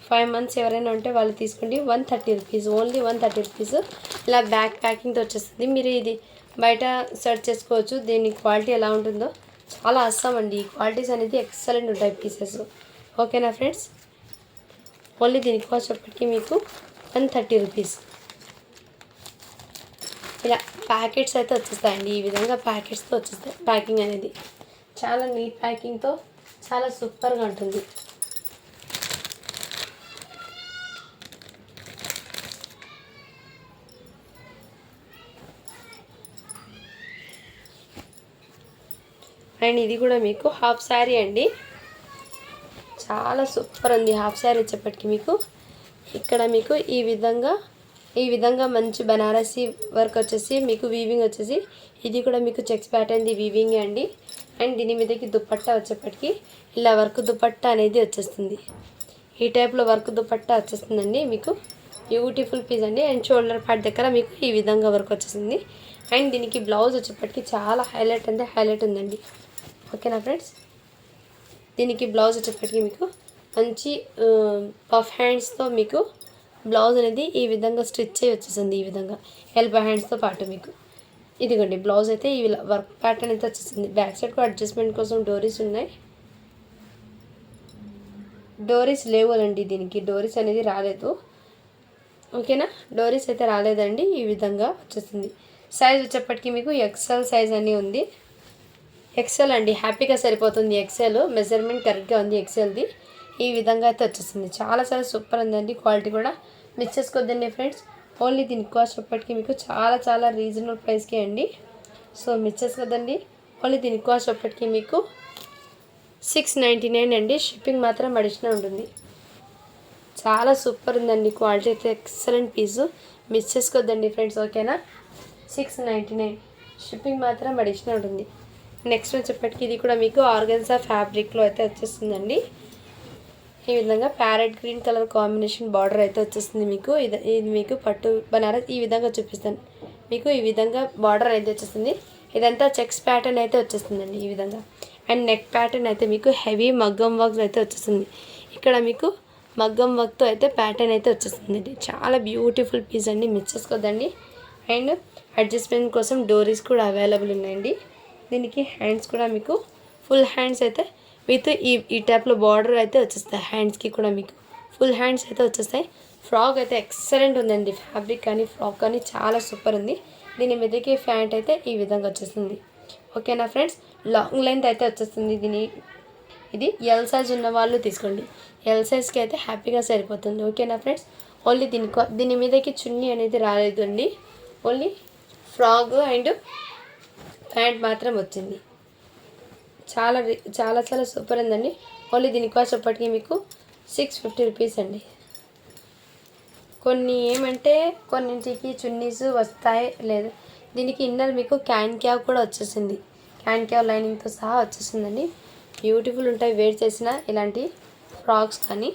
5 months ఎవరైనా ఉంటే వాళ్ళు తీసుకోండి. 130 రూపీస్, ఓన్లీ 130 రూపీస్. ఇలా బ్యాక్ ప్యాకింగ్తో వచ్చేస్తుంది. మీరు ఇది బయట సెర్చ్ చేసుకోవచ్చు దీని క్వాలిటీ ఎలా ఉంటుందో. చాలా అస్సాం అండి. ఈ క్వాలిటీస్ అనేది ఎక్సలెంట్ ఉంటాయి పీసెస్, ఓకేనా ఫ్రెండ్స్. ఓన్లీ దీని కాస్ట్ చెప్పటికి మీకు 130 రూపీస్. ఇలా ప్యాకెట్స్ అయితే వచ్చేస్తాయండి. ఈ విధంగా ప్యాకెట్స్తో వచ్చేస్తాయి. ప్యాకింగ్ అనేది చాలా నీట్ ప్యాకింగ్తో చాలా సూపర్గా ఉంటుంది. అండ్ ఇది కూడా మీకు హాఫ్ శారీ అండి. చాలా సూపర్ ఉంది. హాఫ్ శారీ వచ్చేప్పటికి మీకు ఇక్కడ మీకు ఈ విధంగా మంచి బనారసి వర్క్ వచ్చేసి మీకు వీవింగ్ వచ్చేసి ఇది కూడా మీకు చెక్స్ ప్యాటర్న్ది వీవింగ్ అండి. అండ్ దీని మీదకి దుపట్టా వచ్చేప్పటికి ఇలా వర్క్ దుపట్టా అనేది వచ్చేస్తుంది. ఈ టైప్లో వర్క్ దుపట్టా వచ్చేస్తుందండి మీకు. బ్యూటిఫుల్ పీస్ అండి. అండ్ షోల్డర్ పార్ట్ దగ్గర మీకు ఈ విధంగా వర్క్ వచ్చేసింది. అండ్ దీనికి బ్లౌజ్ వచ్చేప్పటికి చాలా హైలైట్ ఉందండి, ఓకేనా ఫ్రెండ్స్. దీనికి బ్లౌజ్ వచ్చేప్పటికి మీకు మంచి పఫ్ హ్యాండ్స్తో మీకు బ్లౌజ్ అనేది ఈ విధంగా స్టిచ్ అయ్యి వచ్చేసింది. ఈ విధంగా ఎల్బో హ్యాండ్స్తో పాటు మీకు ఇదిగోండి బ్లౌజ్ అయితే ఈ వర్క్ ప్యాటర్న్ అయితే వచ్చేసింది. బ్యాక్ సైడ్ కూడా అడ్జస్ట్మెంట్ కోసం డోరీస్ ఉన్నాయి. డోరీస్ లేవులండి, దీనికి డోరీస్ అనేది రాలేదు, ఓకేనా. డోరీస్ అయితే రాలేదండి. ఈ విధంగా వచ్చేసింది. సైజ్ వచ్చేప్పటికి మీకు ఎక్సెల్ సైజ్ అని ఉంది. ఎక్సెల్ అండి, హ్యాపీగా సరిపోతుంది. ఎక్సెల్ మెజర్మెంట్ కరెక్ట్గా ఉంది ఎక్సెల్ది. ఈ విధంగా అయితే వచ్చేస్తుంది. చాలా సూపర్ ఉందండి. క్వాలిటీ కూడా మిస్ చేసుకోవద్దండి ఫ్రెండ్స్. ఓన్లీ దీని కాస్ట్ వచ్చేప్పటికి మీకు చాలా రీజనబుల్ ప్రైస్కే అండి. సో మిస్ చేసుకోవద్దండి. ఓన్లీ దీని కాస్ట్ వచ్చేప్పటికి మీకు 699 అండి. షిప్పింగ్ మాత్రం అడిషనల్ ఉంటుంది. చాలా సూపర్ ఉందండి. క్వాలిటీ అయితే ఎక్సలెంట్ పీసు. మిస్ చేసుకోవద్దండి ఫ్రెండ్స్, ఓకేనా. 699 షిప్పింగ్ మాత్రం అడిషనల్ ఉంటుంది. నెక్స్ట్ వచ్చేప్పటికి ఇది కూడా మీకు ఆర్గన్జా ఫ్యాబ్రిక్లో అయితే వచ్చేస్తుందండి. ఈ విధంగా parrot green colour combination border అయితే వచ్చేస్తుంది మీకు. ఇది మీకు పట్టు బనారస్ ఈ విధంగా చూపిస్తాను మీకు. ఈ విధంగా బార్డర్ అయితే వచ్చేస్తుంది. ఇదంతా చెక్స్ ప్యాటర్న్ అయితే వచ్చేస్తుందండి ఈ విధంగా. అండ్ నెక్ ప్యాటర్న్ అయితే మీకు హెవీ మగ్గం వర్క్ అయితే వచ్చేస్తుంది. ఇక్కడ మీకు మగ్గం వర్క్తో అయితే ప్యాటర్న్ అయితే వచ్చేస్తుందండి. చాలా బ్యూటిఫుల్ పీస్ అండి, మిస్ చేసుకోవద్దండి. అండ్ అడ్జస్ట్మెంట్ కోసం డోరీస్ కూడా అవైలబుల్ ఉన్నాయండి. దీనికి హ్యాండ్స్ కూడా మీకు ఫుల్ హ్యాండ్స్ అయితే విత్ ఈ టైప్లో బార్డర్ అయితే వచ్చేస్తాయి. హ్యాండ్స్కి కూడా మీకు ఫుల్ హ్యాండ్స్ అయితే వచ్చేస్తాయి. ఫ్రాక్ అయితే ఎక్సలెంట్ ఉందండి. ఫ్యాబ్రిక్ కానీ ఫ్రాక్ కానీ చాలా సూపర్ ఉంది. దీని మీదకి ప్యాంట్ అయితే ఈ విధంగా వచ్చేస్తుంది, ఓకేనా ఫ్రెండ్స్. లాంగ్ లెంత్ అయితే వచ్చేస్తుంది. ఇది ఎల్ సైజ్ ఉన్న వాళ్ళు తీసుకోండి. ఎల్ సైజ్కి అయితే హ్యాపీగా సరిపోతుంది, ఓకేనా ఫ్రెండ్స్. ఓన్లీ దీని మీదకి చున్నీ అనేది రాలేదు అండి. ఓన్లీ ఫ్రాక్ అండ్ ప్యాంట్ మాత్రం వచ్చింది. చాలా చాలా చాలా సూపర్ ఉందండి. ఓన్లీ దీని కాస్ట్ అప్పటికి మీకు 650 రూపీస్ అండి. కొన్ని ఏమంటే కొన్నింటికి చున్నీస్ వస్తాయి, లేదు దీనికి ఇన్నర్ మీకు క్యాన్ క్యావ్ కూడా వచ్చేసింది. క్యాన్ క్యావ్ లైనింగ్తో సహా వచ్చేసిందండి. బ్యూటిఫుల్ ఉంటాయి వేర్ చేసిన ఇలాంటి ఫ్రాక్స్. కానీ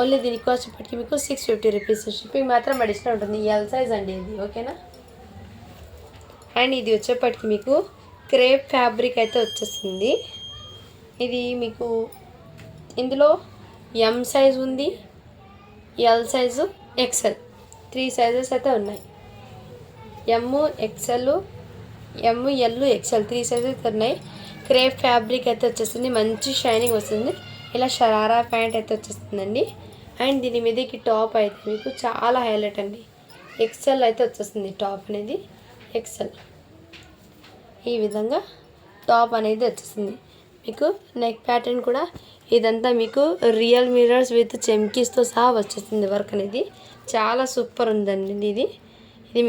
ఓన్లీ దీని కాస్ట్ ఇప్పటికి మీకు 650 రూపీస్. షిప్పింగ్ మాత్రం అడిషనల్ ఉంటుంది. ఎల్ సైజ్ అండి ఇది, ఓకేనా. అండ్ ఇది వచ్చేప్పటికి మీకు క్రేప్ ఫ్యాబ్రిక్ అయితే వచ్చేస్తుంది. ఇది మీకు ఇందులో ఎం సైజ్ ఉంది, ఎల్ సైజు, ఎక్సెల్ 3 సైజెస్ అయితే ఉన్నాయి. ఎమ్, ఎక్సెల్, ఎల్, ఎక్సెల్ 3 సైజెస్ ఉన్నాయి. క్రేప్ ఫ్యాబ్రిక్ అయితే వచ్చేస్తుంది. మంచి షైనింగ్ వస్తుంది. ఇలా షరారా ప్యాంట్ అయితే వచ్చేస్తుందండి. అండ్ దీని మీదకి టాప్ అయితే మీకు చాలా హైలైట్ అండి. ఎక్సెల్ అయితే వచ్చేస్తుంది టాప్ అనేది. ఎక్సెల్ ఈ విధంగా టాప్ అనేది వచ్చేస్తుంది. మీకు నెక్ ప్యాటర్న్ కూడా ఇదంతా మీకు రియల్ మిర్రర్స్ విత్ చెమ్కీస్తో సహా వచ్చేస్తుంది. వర్క్ అనేది చాలా సూపర్ ఉందండి. ఇది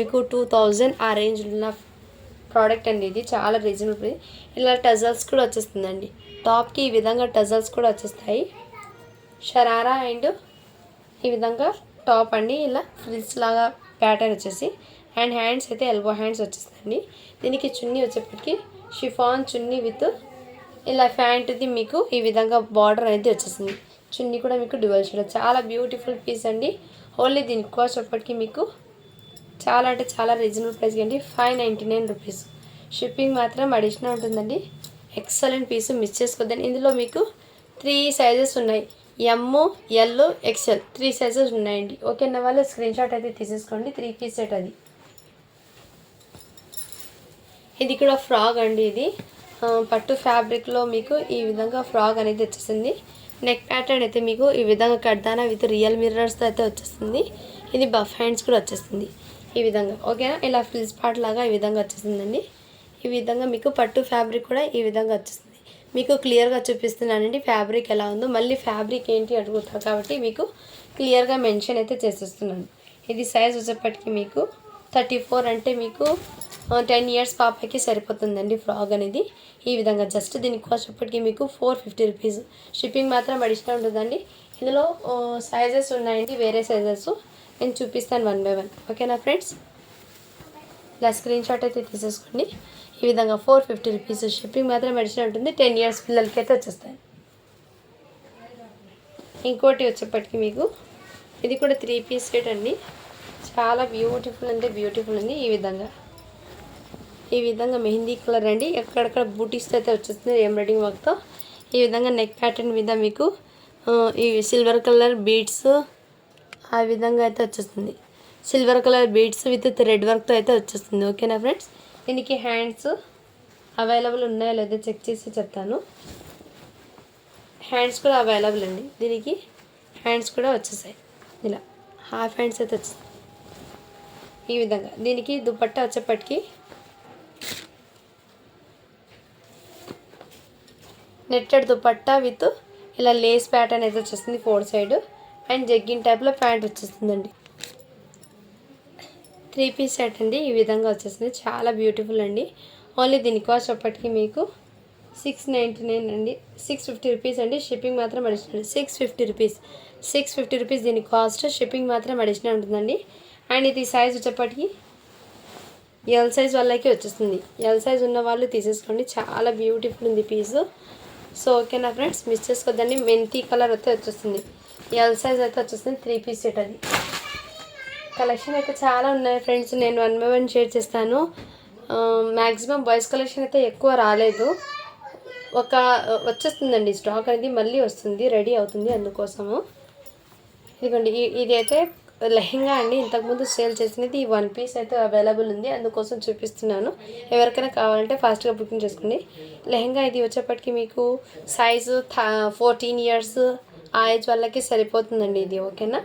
మీకు 2000 ఆ రేంజ్ ఉన్న ప్రోడక్ట్ అండి. ఇది చాలా రీజనబుల్. ఇలా టజల్స్ కూడా వచ్చేస్తుందండి. టాప్కి ఈ విధంగా టజల్స్ కూడా వచ్చేస్తాయి. షరారా అండ్ ఈ విధంగా టాప్ అండి. ఇలా ఫ్రిల్స్ లాగా ప్యాటర్న్ వచ్చేసి అండ్ హ్యాండ్స్ అయితే ఎల్బో హ్యాండ్స్ వచ్చేస్తుందండి. దీనికి చున్నీ వచ్చేప్పటికి షిఫాన్ చున్నీ విత్ ఇలా ప్యాంట్ది మీకు ఈ విధంగా బార్డర్ అనేది వచ్చేసింది. చున్నీ కూడా మీకు డ్యువల్ షేడ్. చాలా బ్యూటిఫుల్ పీస్ అండి. ఓన్లీ దీనికి కాస్ట్ అప్పటికి మీకు చాలా అంటే చాలా రీజనబుల్ ప్రైస్ అండి. 599 రూపీస్. షిప్పింగ్ మాత్రం అడిషనల్ ఉంటుందండి. ఎక్సలెంట్ పీస్, మిస్ చేసుకోవద్దండి. ఇందులో మీకు 3 సైజెస్ ఉన్నాయి. ఎమ్, ఎల్, ఎక్సెల్ 3 సైజెస్ ఉన్నాయండి. ఓకేనా వాళ్ళు స్క్రీన్ షాట్ అయితే తీసేసుకోండి. 3 పీస్ సెట్ అది. ఇది కూడా ఫ్రాక్ అండి. ఇది పట్టు ఫ్యాబ్రిక్లో మీకు ఈ విధంగా ఫ్రాక్ అనేది వచ్చేసింది. నెక్ ప్యాటర్న్ అయితే మీకు ఈ విధంగా కడ్దానా విత్ రియల్ మిర్రర్స్తో అయితే వచ్చేస్తుంది. ఇది బఫ్ హ్యాండ్స్ కూడా వచ్చేస్తుంది ఈ విధంగా, ఓకేనా. ఇలా ఫ్రిల్స్ పార్ట్ లాగా ఈ విధంగా వచ్చేసిందండి. ఈ విధంగా మీకు పట్టు ఫ్యాబ్రిక్ కూడా ఈ విధంగా వచ్చేస్తుంది. మీకు క్లియర్గా చూపిస్తున్నానండి ఫ్యాబ్రిక్ ఎలా ఉందో. మళ్ళీ ఫ్యాబ్రిక్ ఏంటి అడుగుతారు కాబట్టి మీకు క్లియర్గా మెన్షన్ అయితే చేసేస్తున్నాను. ఇది సైజ్ వచ్చేప్పటికి మీకు 34 అంటే మీకు 10 ఇయర్స్ పాపకి సరిపోతుందండి ఫ్రాక్ అనేది. ఈ విధంగా జస్ట్ దీనికి కాస్ట్ ఇప్పటికీ మీకు 450 రూపీస్. షిప్పింగ్ మాత్రం అడిషనల్ ఉంటుందండి. ఇందులో సైజెస్ ఉన్నాయండి, వేరే సైజెస్ నేను చూపిస్తాను 1 by 1, ఓకేనా ఫ్రెండ్స్. ఇలా స్క్రీన్ షాట్ అయితే తీసేసుకోండి. ఈ విధంగా 450 రూపీస్. షిప్పింగ్ మాత్రం అడిషనల్ ఉంటుంది. 10 ఇయర్స్ పిల్లలకి అయితే వచ్చేస్తాయి. ఇంకోటి వచ్చేప్పటికి మీకు ఇది కూడా 3 పీస్ సెట్ అండి. చాలా బ్యూటిఫుల్ అంటే బ్యూటిఫుల్ ఉంది. ఈ విధంగా మెహందీ కలర్ అండి. ఎక్కడెక్కడ బూటీస్ అయితే వచ్చేస్తుంది ఎంబ్రాయిడింగ్ వర్క్తో. ఈ విధంగా నెక్ ప్యాటర్న్ మీద మీకు ఈ సిల్వర్ కలర్ బీడ్స్ ఆ విధంగా అయితే వచ్చేస్తుంది. Silver colour beads with thread వర్క్తో అయితే వచ్చేస్తుంది, ఓకేనా ఫ్రెండ్స్. దీనికి హ్యాండ్స్ అవైలబుల్ ఉన్నాయో లేదో చెక్ చేసి చెప్తాను. హ్యాండ్స్ కూడా అవైలబుల్ అండి. దీనికి హ్యాండ్స్ కూడా వచ్చేసాయి. ఇలా హాఫ్ హ్యాండ్స్ అయితే వచ్చేస్తాయి ఈ విధంగా. దీనికి దుపట్టా వచ్చేప్పటికి నెట్టెడ్ దుపట్టా విత్ ఇలా లేస్ ప్యాటర్న్ అయితే వచ్చేస్తుంది 4 సైడ్ అండ్ జగ్గిన్ టైప్లో ప్యాంట్ వచ్చేస్తుందండి. 3 పీస్ సెట్ అండి. ఈ విధంగా వచ్చేస్తుంది. చాలా బ్యూటిఫుల్ అండి. ఓన్లీ దీని కాస్ట్ అప్పటికి మీకు 699 అండి, 650 రూపీస్ అండి. షిప్పింగ్ మాత్రం అడిషనల్ 650 రూపీస్ దీని కాస్ట్. షిప్పింగ్ మాత్రం అడిషనల్ ఉంటుందండి. అండ్ ఇది సైజ్ వచ్చేప్పటికి ఎల్ సైజ్ వాళ్ళకి వచ్చేస్తుంది. ఎల్ సైజ్ ఉన్న వాళ్ళు తీసేసుకోండి. చాలా బ్యూటిఫుల్ ఉంది పీసు. సో ఓకేనా ఫ్రెండ్స్, మిస్ చేసుకోవద్దండి. మెంతి కలర్ అయితే వచ్చేస్తుంది. ఎల్ సైజ్ అయితే వచ్చేస్తుంది. 3 పీస్ సెట్ అది. కలెక్షన్ అయితే చాలా ఉన్నాయి ఫ్రెండ్స్. నేను 1 by 1 షేర్ చేస్తాను. మ్యాక్సిమం బాయ్స్ కలెక్షన్ అయితే ఎక్కువ రాలేదు. వచ్చేస్తుందండి స్టాక్ అనేది మళ్ళీ వస్తుంది, రెడీ అవుతుంది. అందుకోసము ఇదిగోండి. ఇది అయితే లెహెంగా అండి. ఇంతకుముందు సేల్ చేసినది. ఈ 1 పీస్ అయితే అవైలబుల్ ఉంది, అందుకోసం చూపిస్తున్నాను. ఎవరికైనా కావాలంటే ఫాస్ట్గా బుకింగ్ చేసుకోండి. లెహెంగా ఇది వచ్చేప్పటికి మీకు సైజు 14 ఇయర్స్ ఆ ఏజ్ వాళ్ళకి సరిపోతుందండి ఇది, ఓకేనా.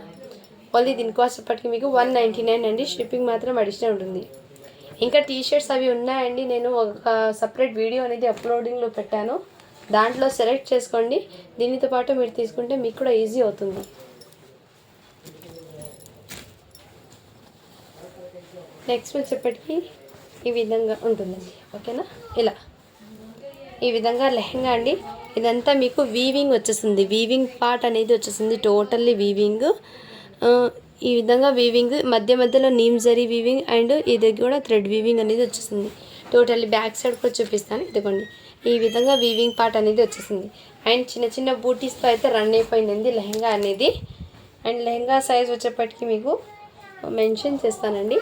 ఓన్లీ దీనికి వచ్చేప్పటికి మీకు 199 అండి. షిప్పింగ్ మాత్రం అడిషనల్ ఉంటుంది. ఇంకా టీషర్ట్స్ అవి ఉన్నాయండి. నేను ఒక సపరేట్ వీడియో అనేది అప్లోడింగ్లో పెట్టాను. దాంట్లో సెలెక్ట్ చేసుకోండి. దీనితో పాటు మీరు తీసుకుంటే మీకు కూడా ఈజీ అవుతుంది. నెక్స్ట్ వచ్చేప్పటికి ఈ విధంగా ఉంటుందండి. ఓకేనా, ఇలా ఈ విధంగా లెహంగా అండి. ఇదంతా మీకు వీవింగ్ వచ్చేస్తుంది, వీవింగ్ పార్ట్ అనేది వచ్చేస్తుంది, టోటల్లీ వీవింగ్. ఈ విధంగా వీవింగ్ మధ్య మధ్యలో నీమ్ జరీ వీవింగ్ అండ్ ఇది కూడా థ్రెడ్ వీవింగ్ అనేది వచ్చేస్తుంది. టోటల్లీ బ్యాక్ సైడ్ కూడా చూపిస్తాను. ఇదిగోండి ఈ విధంగా వీవింగ్ పార్ట్ అనేది వచ్చేసింది. అండ్ చిన్న చిన్న బూటీస్తో అయితే రన్ అయిపోయింది లెహంగా అనేది. అండ్ లెహంగా సైజ్ వచ్చేప్పటికి మీకు మెన్షన్ చేస్తానండి.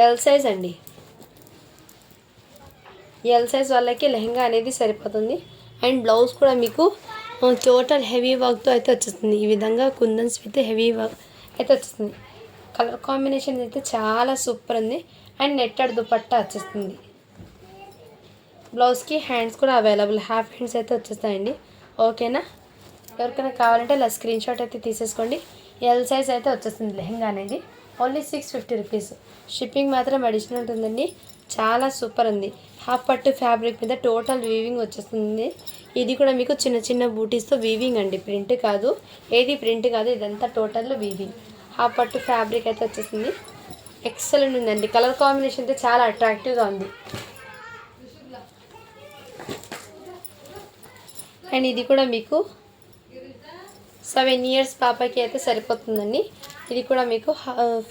ఎల్ సైజ్ అండి. ఎల్ సైజ్ వాళ్ళకి లెహంగా అనేది సరిపోతుంది. అండ్ బ్లౌజ్ కూడా మీకు టోటల్ హెవీ వర్క్తో అయితే వచ్చేస్తుంది. ఈ విధంగా కుందన్స్ విత్ హెవీ వర్క్ అయితే వచ్చేస్తుంది. కలర్ కాంబినేషన్ అయితే చాలా సూపర్ ఉంది. అండ్ నెట్టెడ్ దుపట్టా వచ్చేస్తుంది. బ్లౌజ్కి హ్యాండ్స్ కూడా అవైలబుల్, హాఫ్ హ్యాండ్స్ అయితే వచ్చేస్తాయండి. ఓకేనా, ఎవరికైనా కావాలంటే ఇలా స్క్రీన్ షాట్ అయితే తీసేసుకోండి. ఎల్ సైజ్ అయితే వచ్చేస్తుంది లెహంగా అనేది. Only 650 rupees. షిప్పింగ్ మాత్రం అడిషనల్ ఉంటుందండి. చాలా సూపర్ ఉంది. హాఫ్ పట్టు ఫ్యాబ్రిక్ మీద టోటల్ వీవింగ్ వచ్చేస్తుంది. ఇది కూడా మీకు చిన్న చిన్న బూటీస్తో వీవింగ్ అండి, ప్రింట్ కాదు, ఏది ప్రింట్ కాదు, ఇదంతా టోటల్ వీవింగ్. హాఫ్ పట్టు ఫ్యాబ్రిక్ అయితే వచ్చేసింది. ఎక్సలెంట్ ఉందండి. కలర్ కాంబినేషన్ అయితే చాలా అట్రాక్టివ్గా ఉంది. అండ్ ఇది కూడా మీకు 7 ఇయర్స్ పాపకి అయితే సరిపోతుందండి. ఇది కూడా మీకు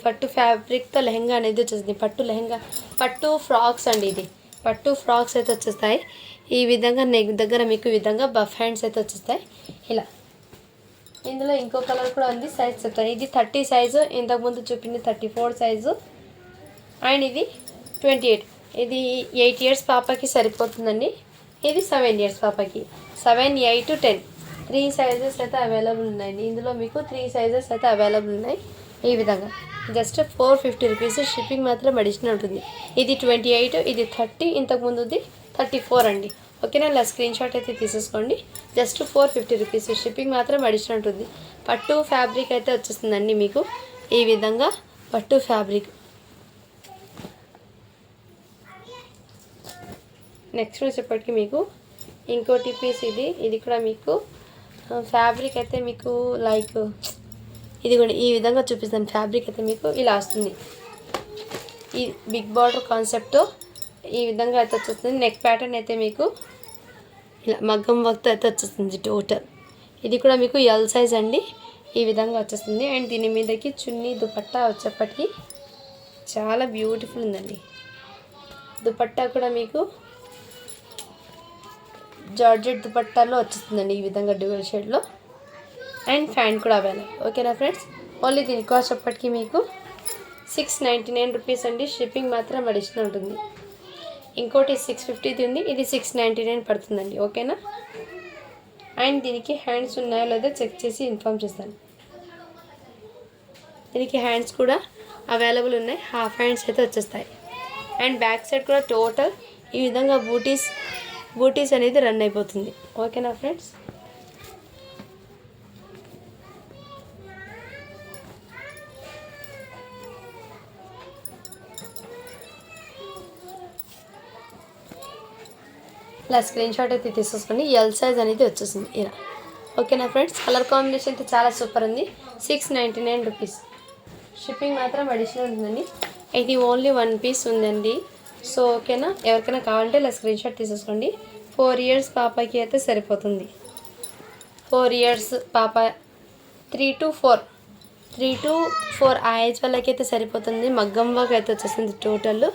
పట్టు ఫ్యాబ్రిక్తో లెహంగా అనేది వచ్చేస్తుంది. పట్టు లెహంగా, పట్టు ఫ్రాక్స్ అండి. ఇది పట్టు ఫ్రాక్స్ అయితే వచ్చేస్తాయి. ఈ విధంగా నెక్ దగ్గర మీకు ఈ విధంగా బఫ్ హ్యాండ్స్ అయితే వచ్చేస్తాయి. ఇలా ఇందులో ఇంకో కలర్ కూడా ఉంది. సైజ్ చెప్తాను. ఇది 30 సైజు, ఇంతకుముందు చూపింది 34 సైజు. అండ్ ఇది 28. ఇది 8 ఇయర్స్ పాపకి సరిపోతుందండి. ఇది 7 ఇయర్స్ పాపకి. 7, 8, 10 3 సైజెస్ అయితే అవైలబుల్ ఉన్నాయండి. ఇందులో మీకు 3 సైజెస్ అయితే అవైలబుల్ ఉన్నాయి. ఈ విధంగా జస్ట్ 450 రూపీస్. షిప్పింగ్ మాత్రం అడిషనల్ ఉంటుంది. ఇది 28, ఇది 30, ఇంతకుముందుది 34 అండి. ఓకేనా, ఇలా స్క్రీన్ షాట్ అయితే తీసేసుకోండి. Just 450 rupees. షిప్పింగ్ మాత్రం అడిషనల్ ఉంటుంది. పట్టు ఫ్యాబ్రిక్ అయితే వచ్చేస్తుందండి మీకు ఈ విధంగా పట్టు ఫ్యాబ్రిక్. నెక్స్ట్ వచ్చేప్పటికి మీకు ఇంకోటి పీస్. ఇది కూడా మీకు ఫ్యాబ్రిక్ అయితే మీకు లైక్ ఇది కూడా ఈ విధంగా చూపిస్తాను. ఫ్యాబ్రిక్ అయితే మీకు ఇలా వస్తుంది. ఈ బిగ్ బార్డర్ కాన్సెప్ట్తో ఈ విధంగా అయితే వచ్చేస్తుంది. నెక్ ప్యాటర్న్ అయితే మీకు ఇలా మగ్గం వర్క్తో అయితే వచ్చేస్తుంది టోటల్. ఇది కూడా మీకు ఎల్ సైజ్ అండి. ఈ విధంగా వచ్చేస్తుంది. అండ్ దీని మీదకి చున్నీ దుపట్టా వచ్చేప్పటికి చాలా బ్యూటిఫుల్ ఉందండి. దుపట్టా కూడా మీకు జార్జెట్ దుపట్టాలో వచ్చేస్తుందండి ఈ విధంగా డ్యూయల్ షేడ్లో. అండ్ ఫ్యాంట్ కూడా అవైలబుల్. ఓకేనా ఫ్రెండ్స్, ఓన్లీ దీని కాస్ట్ అప్పటికి మీకు 699 రూపీస్ అండి. షిప్పింగ్ మాత్రం అడిషనల్ ఉంటుంది. ఇంకోటి 650 ఉంది, ఇది 699 పడుతుందండి. ఓకేనా, అండ్ దీనికి హ్యాండ్స్ ఉన్నాయో లేదో చెక్ చేసి ఇన్ఫామ్ చేస్తాను. దీనికి హ్యాండ్స్ కూడా అవైలబుల్ ఉన్నాయి. హాఫ్ హ్యాండ్స్ అయితే వచ్చేస్తాయి. అండ్ బ్యాక్ సైడ్ కూడా టోటల్ ఈ విధంగా బూటీస్ అనేది రన్ అయిపోతుంది. ఓకేనా ఫ్రెండ్స్, ఇలా స్క్రీన్ షాట్ అయితే తీసేసుకొని ఎల్ సైజ్ అనేది వచ్చేసింది ఇలా. ఓకేనా ఫ్రెండ్స్, కలర్ కాంబినేషన్ అయితే చాలా సూపర్ ఉంది. 699 రూపీస్. షిప్పింగ్ మాత్రం అడిషనల్ ఉందండి. ఇది ఓన్లీ 1 పీస్ ఉందండి. సో ఓకేనా, ఎవరికైనా కావాలంటే ఇలా స్క్రీన్ షాట్ తీసేసుకోండి. 4 ఇయర్స్ పాపకి అయితే సరిపోతుంది. 4 ఇయర్స్ పాప, 3 to 4 ఆ ఏజ్ వాళ్ళకి అయితే సరిపోతుంది. మగ్గం వర్క్ అయితే వచ్చేస్తుంది టోటల్.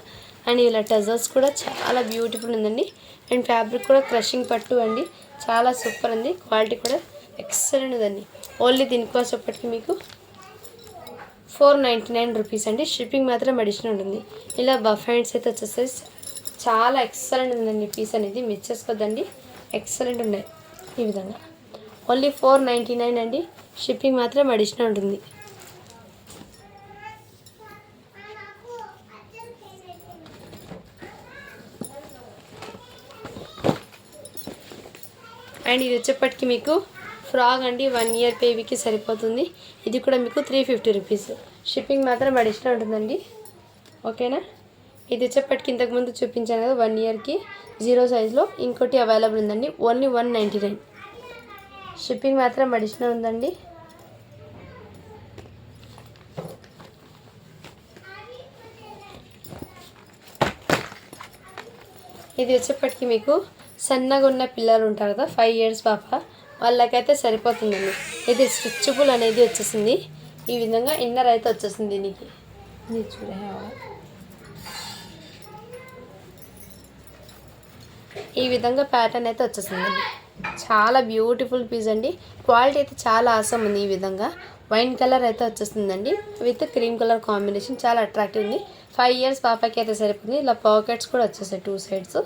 అండ్ ఇలా టజల్స్ కూడా చాలా బ్యూటిఫుల్ ఉందండి. అండ్ ఫ్యాబ్రిక్ కూడా క్రషింగ్ పట్టు అండి, చాలా సూపర్ ఉంది. క్వాలిటీ కూడా ఎక్సలెంట్ ఉందండి. ఓన్లీ దీనికోసం అప్పటికి మీకు 499 రూపీస్ అండి. షిప్పింగ్ మాత్రం అడిషనల్ ఉంటుంది. ఇలా బఫ్ హ్యాండ్స్ అయితే వచ్చేస్తాయి. చాలా ఎక్సలెంట్ ఉందండి పీస్ అనేది, మిస్ చేసుకోద్దండి. ఎక్సలెంట్ ఉన్నాయి ఈ విధంగా. ఓన్లీ 499 అండి. షిప్పింగ్ మాత్రం అడిషనల్ ఉంటుంది. అండ్ ఇది వచ్చేప్పటికి మీకు ఫ్రాక్ అండి, 1 ఇయర్ బేబీకి సరిపోతుంది. ఇది కూడా మీకు 350 రూపీస్. షిప్పింగ్ మాత్రం అడిషనల్ ఉంటుందండి. ఓకేనా, ఇది వచ్చేప్పటికి ఇంతకుముందు చూపించాను కదా 1 ఇయర్కి 0 సైజ్లో, ఇంకోటి అవైలబుల్ ఉందండి. ఓన్లీ 199. షిప్పింగ్ మాత్రం అడిషనల్ ఉందండి. ఇది వచ్చేప్పటికి మీకు సన్నగా ఉన్న పిల్లలు ఉంటారు కదా, 5 ఇయర్స్ పాప, వాళ్ళకైతే సరిపోతుందండి. ఇది స్ట్రిచబుల్ అనేది వచ్చేసింది. ఈ విధంగా ఇన్నర్ అయితే వచ్చేసింది దీనికి. ఇది చూడే ఈ విధంగా ప్యాటర్న్ అయితే వచ్చేసిందండి. చాలా బ్యూటిఫుల్ పీస్ అండి. క్వాలిటీ అయితే చాలా ఆసమ్ ఉంది. ఈ విధంగా వైన్ కలర్ అయితే వచ్చేస్తుందండి విత్ క్రీమ్ కలర్ కాంబినేషన్. చాలా అట్రాక్టివ్ ఉంది. 5 ఇయర్స్ పాపకి అయితే సరిపోతుంది. ఇలా పాకెట్స్ కూడా వచ్చేసాయి 2 సైడ్స్.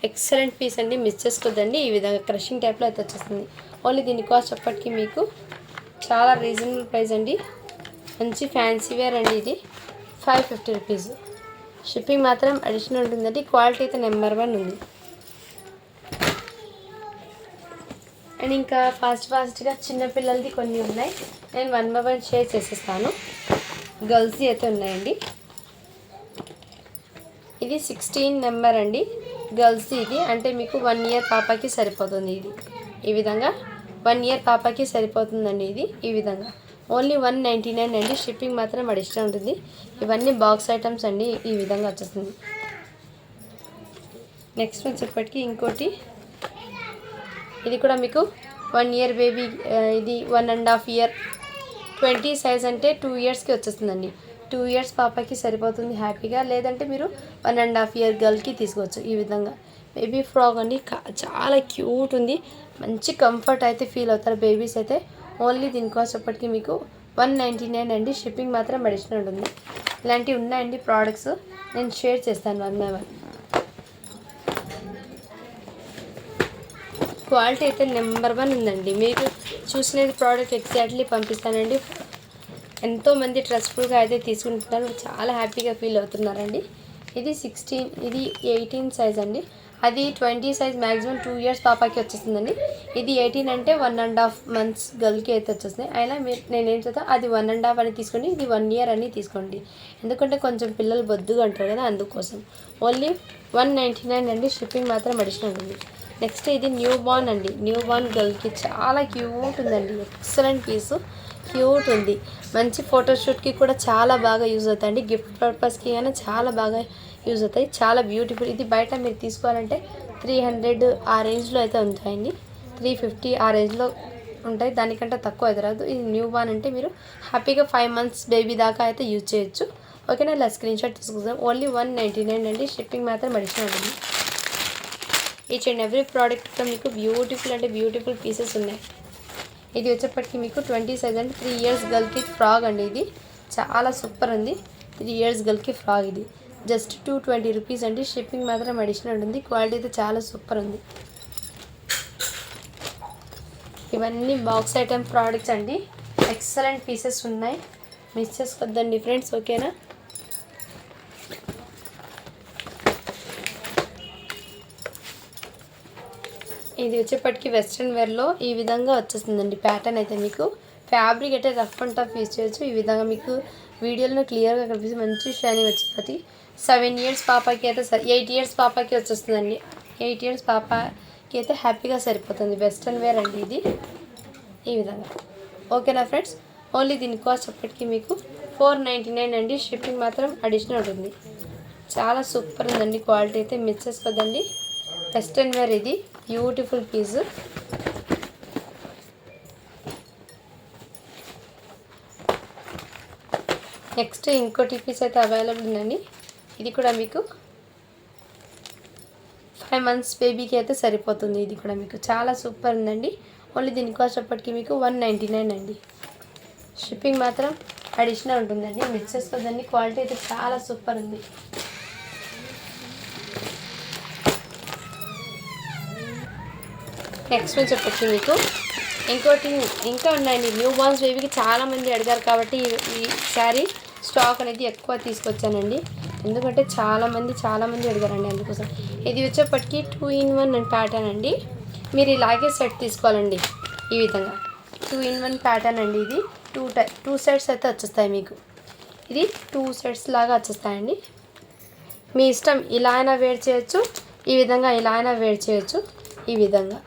ఎక్సలెంట్ పీస్ అండి, మిస్ చేసుకోద్దండి. ఈ విధంగా క్రషింగ్ టైప్లో అయితే వచ్చేస్తుంది. ఓన్లీ దీని కాస్ట్ చెప్పటికి మీకు చాలా రీజనబుల్ ప్రైస్ అండి. మంచి ఫ్యాన్సీ వేర్ అండి. ఇది 550 రూపీస్. షిప్పింగ్ మాత్రం అడిషనల్ ఉంటుందండి. క్వాలిటీ అయితే నెంబర్ 1 ఉంది. అండ్ ఇంకా ఫాస్ట్గా చిన్నపిల్లలది కొన్ని ఉన్నాయి. నేను 1 by 1 షేర్ చేసేస్తాను. గర్ల్స్ది అయితే ఉన్నాయండి. ఇది 16 నెంబర్ అండి గర్ల్స్ది. ఇది అంటే మీకు 1 ఇయర్ పాపకి సరిపోతుంది. ఇది ఈ విధంగా 1 ఇయర్ పాపకి సరిపోతుందండి. ఇది ఈ విధంగా ఓన్లీ 199 అండి. షిప్పింగ్ మాత్రం అడిషనల్ ఉంటుంది. ఇవన్నీ బాక్స్ ఐటమ్స్ అండి. ఈ విధంగా వచ్చేస్తుంది. నెక్స్ట్ వచ్చేప్పటికి ఇంకోటి, ఇది కూడా మీకు 1 ఇయర్ బేబీ, ఇది 1.5 ఇయర్. 20 సైజ్ అంటే 2 ఇయర్స్కి వచ్చేస్తుందండి. 2 ఇయర్స్ పాపకి సరిపోతుంది హ్యాపీగా. లేదంటే మీరు 1.5 ఇయర్ గర్ల్కి తీసుకోవచ్చు. ఈ విధంగా బేబీ ఫ్రాక్ అండి. చాలా క్యూట్ ఉంది. మంచి కంఫర్ట్ అయితే ఫీల్ అవుతారు బేబీస్ అయితే. ఓన్లీ దీనికోసం చెప్పటికి మీకు 199 అండి. షిప్పింగ్ మాత్రం అడిషనల్ ఉంటుంది. ఇలాంటివి ఉన్నాయండి ప్రోడక్ట్స్, నేను షేర్ చేస్తాను 1 by 1. క్వాలిటీ అయితే నెంబర్ 1 ఉందండి. మీరు చూసినది ప్రోడక్ట్ ఎగ్జాక్ట్లీ పంపిస్తానండి. ఎంతోమంది ట్రస్ట్ఫుల్గా అయితే తీసుకుంటున్నారు. చాలా హ్యాపీగా ఫీల్ అవుతున్నారండి. ఇది 16, ఇది 18 సైజ్ అండి. అది 20 సైజ్ మ్యాక్సిమం 2 ఇయర్స్ పాపకి వచ్చేస్తుందండి. ఇది 18 అంటే 1.5 months గర్ల్కి అయితే వచ్చేస్తుంది. అయినా నేనేం చేద్దాం, అది 1.5 అని తీసుకోండి, ఇది 1 ఇయర్ అని తీసుకోండి. ఎందుకంటే కొంచెం పిల్లలు బొద్దుగా అంటారు కదా, అందుకోసం. ఓన్లీ 199 అండి. షిప్పింగ్ మాత్రం అడిషనల్ ఉంది. నెక్స్ట్ ఇది న్యూ బార్న్ అండి. న్యూ బార్న్ గర్ల్కి చాలా క్యూట్ ఉందండి. ఎక్సలెంట్ పీసు, క్యూట్ ఉంది. మంచి ఫోటోషూట్కి కూడా చాలా బాగా యూజ్ అవుతాయండి. గిఫ్ట్ పర్పస్కి అయినా చాలా బాగా యూజ్ అవుతాయి. చాలా బ్యూటిఫుల్. ఇది బయట మీరు తీసుకోవాలంటే 300 ఆ రేంజ్లో అయితే ఉంటాయండి. 350 ఆ రేంజ్లో ఉంటాయి. దానికంటే తక్కువ అయితే రాదు. ఇది న్యూ బార్న్ అంటే మీరు హ్యాపీగా 5 months బేబీ దాకా అయితే యూజ్ చేయొచ్చు. ఓకేనా, ఇలా స్క్రీన్ షాట్ తీసుకుందాం. ఓన్లీ 199 అండి. షిప్పింగ్ మాత్రం అడిషనల్ ఉంది. ఈచ్ అండ్ ఎవ్రీ ప్రోడక్ట్ కూడా మీకు బ్యూటిఫుల్ అంటే బ్యూటిఫుల్ పీసెస్ ఉన్నాయి. ఇది వచ్చేప్పటికి మీకు 20 సైజ్ అంటే 3 ఇయర్స్ గర్ల్కి ఫ్రాక్ అండి. ఇది చాలా సూపర్ ఉంది. 3 ఇయర్స్ గర్ల్కి ఫ్రాక్. ఇది జస్ట్ 220 రూపీస్ అండి. షిప్పింగ్ మాత్రం అడిషనల్ ఉంది. క్వాలిటీ అయితే చాలా సూపర్ ఉంది. ఇవన్నీ బాక్స్ ఐటమ్ ప్రోడక్ట్స్ అండి. ఎక్సలెంట్ పీసెస్ ఉన్నాయి, మిస్ చేసుకోవద్దండి ఫ్రెండ్స్. ఓకేనా, ఇది వచ్చేప్పటికి వెస్ట్రన్ వేర్లో ఈ విధంగా వచ్చేస్తుందండి. ప్యాటర్న్ అయితే మీకు ఫ్యాబ్రిక్ అయితే రఫ్ అండ్ టఫ్ యూజ్ చేయొచ్చు. ఈ విధంగా మీకు వీడియోలో క్లియర్గా కనిపిస్తుంది. మంచి షైనింగ్ వచ్చేది. 7 ఇయర్స్ పాపకి అయితే 8 ఇయర్స్ పాపకి వచ్చేస్తుందండి. 8 ఇయర్స్ పాపకి అయితే హ్యాపీగా సరిపోతుంది. వెస్ట్రన్ వేర్ అండి ఇది ఈ విధంగా. ఓకేనా ఫ్రెండ్స్, ఓన్లీ దీని కాస్ట్ చెప్పటికి మీకు 499 అండి. షిప్పింగ్ మాత్రం అడిషనల్ ఉంది. చాలా సూపర్ ఉందండి. క్వాలిటీ అయితే మిస్ చేసుకోదండి. వెస్ట్రన్ వేర్ ఇది బ్యూటిఫుల్ పీస్. నెక్స్ట్ ఇంకోటి పీస్ అయితే అవైలబుల్ ఉందండి. ఇది కూడా మీకు 5 months బేబీకి అయితే సరిపోతుంది. ఇది కూడా మీకు చాలా సూపర్ ఉందండి. ఓన్లీ దీని కాస్ట్ అప్పటికి మీకు 199 అండి. షిప్పింగ్ మాత్రం అడిషనల్ ఉంటుందండి. మిక్స్ చేసుకోదండి. క్వాలిటీ అయితే చాలా సూపర్ ఉంది. నెక్స్ట్ చెప్పొచ్చు మీకు ఇంకోటి ఇంకా ఉన్నాయండి. న్యూ బార్న్స్ బేబీకి చాలామంది అడిగారు కాబట్టి ఈసారి స్టాక్ అనేది ఎక్కువ తీసుకొచ్చానండి. ఎందుకంటే చాలామంది అడిగారండి, అందుకోసం. ఇది వచ్చేప్పటికి 2 in 1 అని ప్యాటర్న్ అండి. మీరు ఇలాగే సెట్ తీసుకోవాలండి. ఈ విధంగా 2 in 1 ప్యాటర్న్ అండి. ఇది 2 సెట్స్ అయితే వచ్చేస్తాయి మీకు. ఇది 2 సెట్స్ లాగా వచ్చేస్తాయండి. మీ ఇష్టం, ఇలా అయినా వేర్ చేయొచ్చు, ఈ విధంగా ఇలా అయినా వేర్ చేయొచ్చు. ఈ విధంగా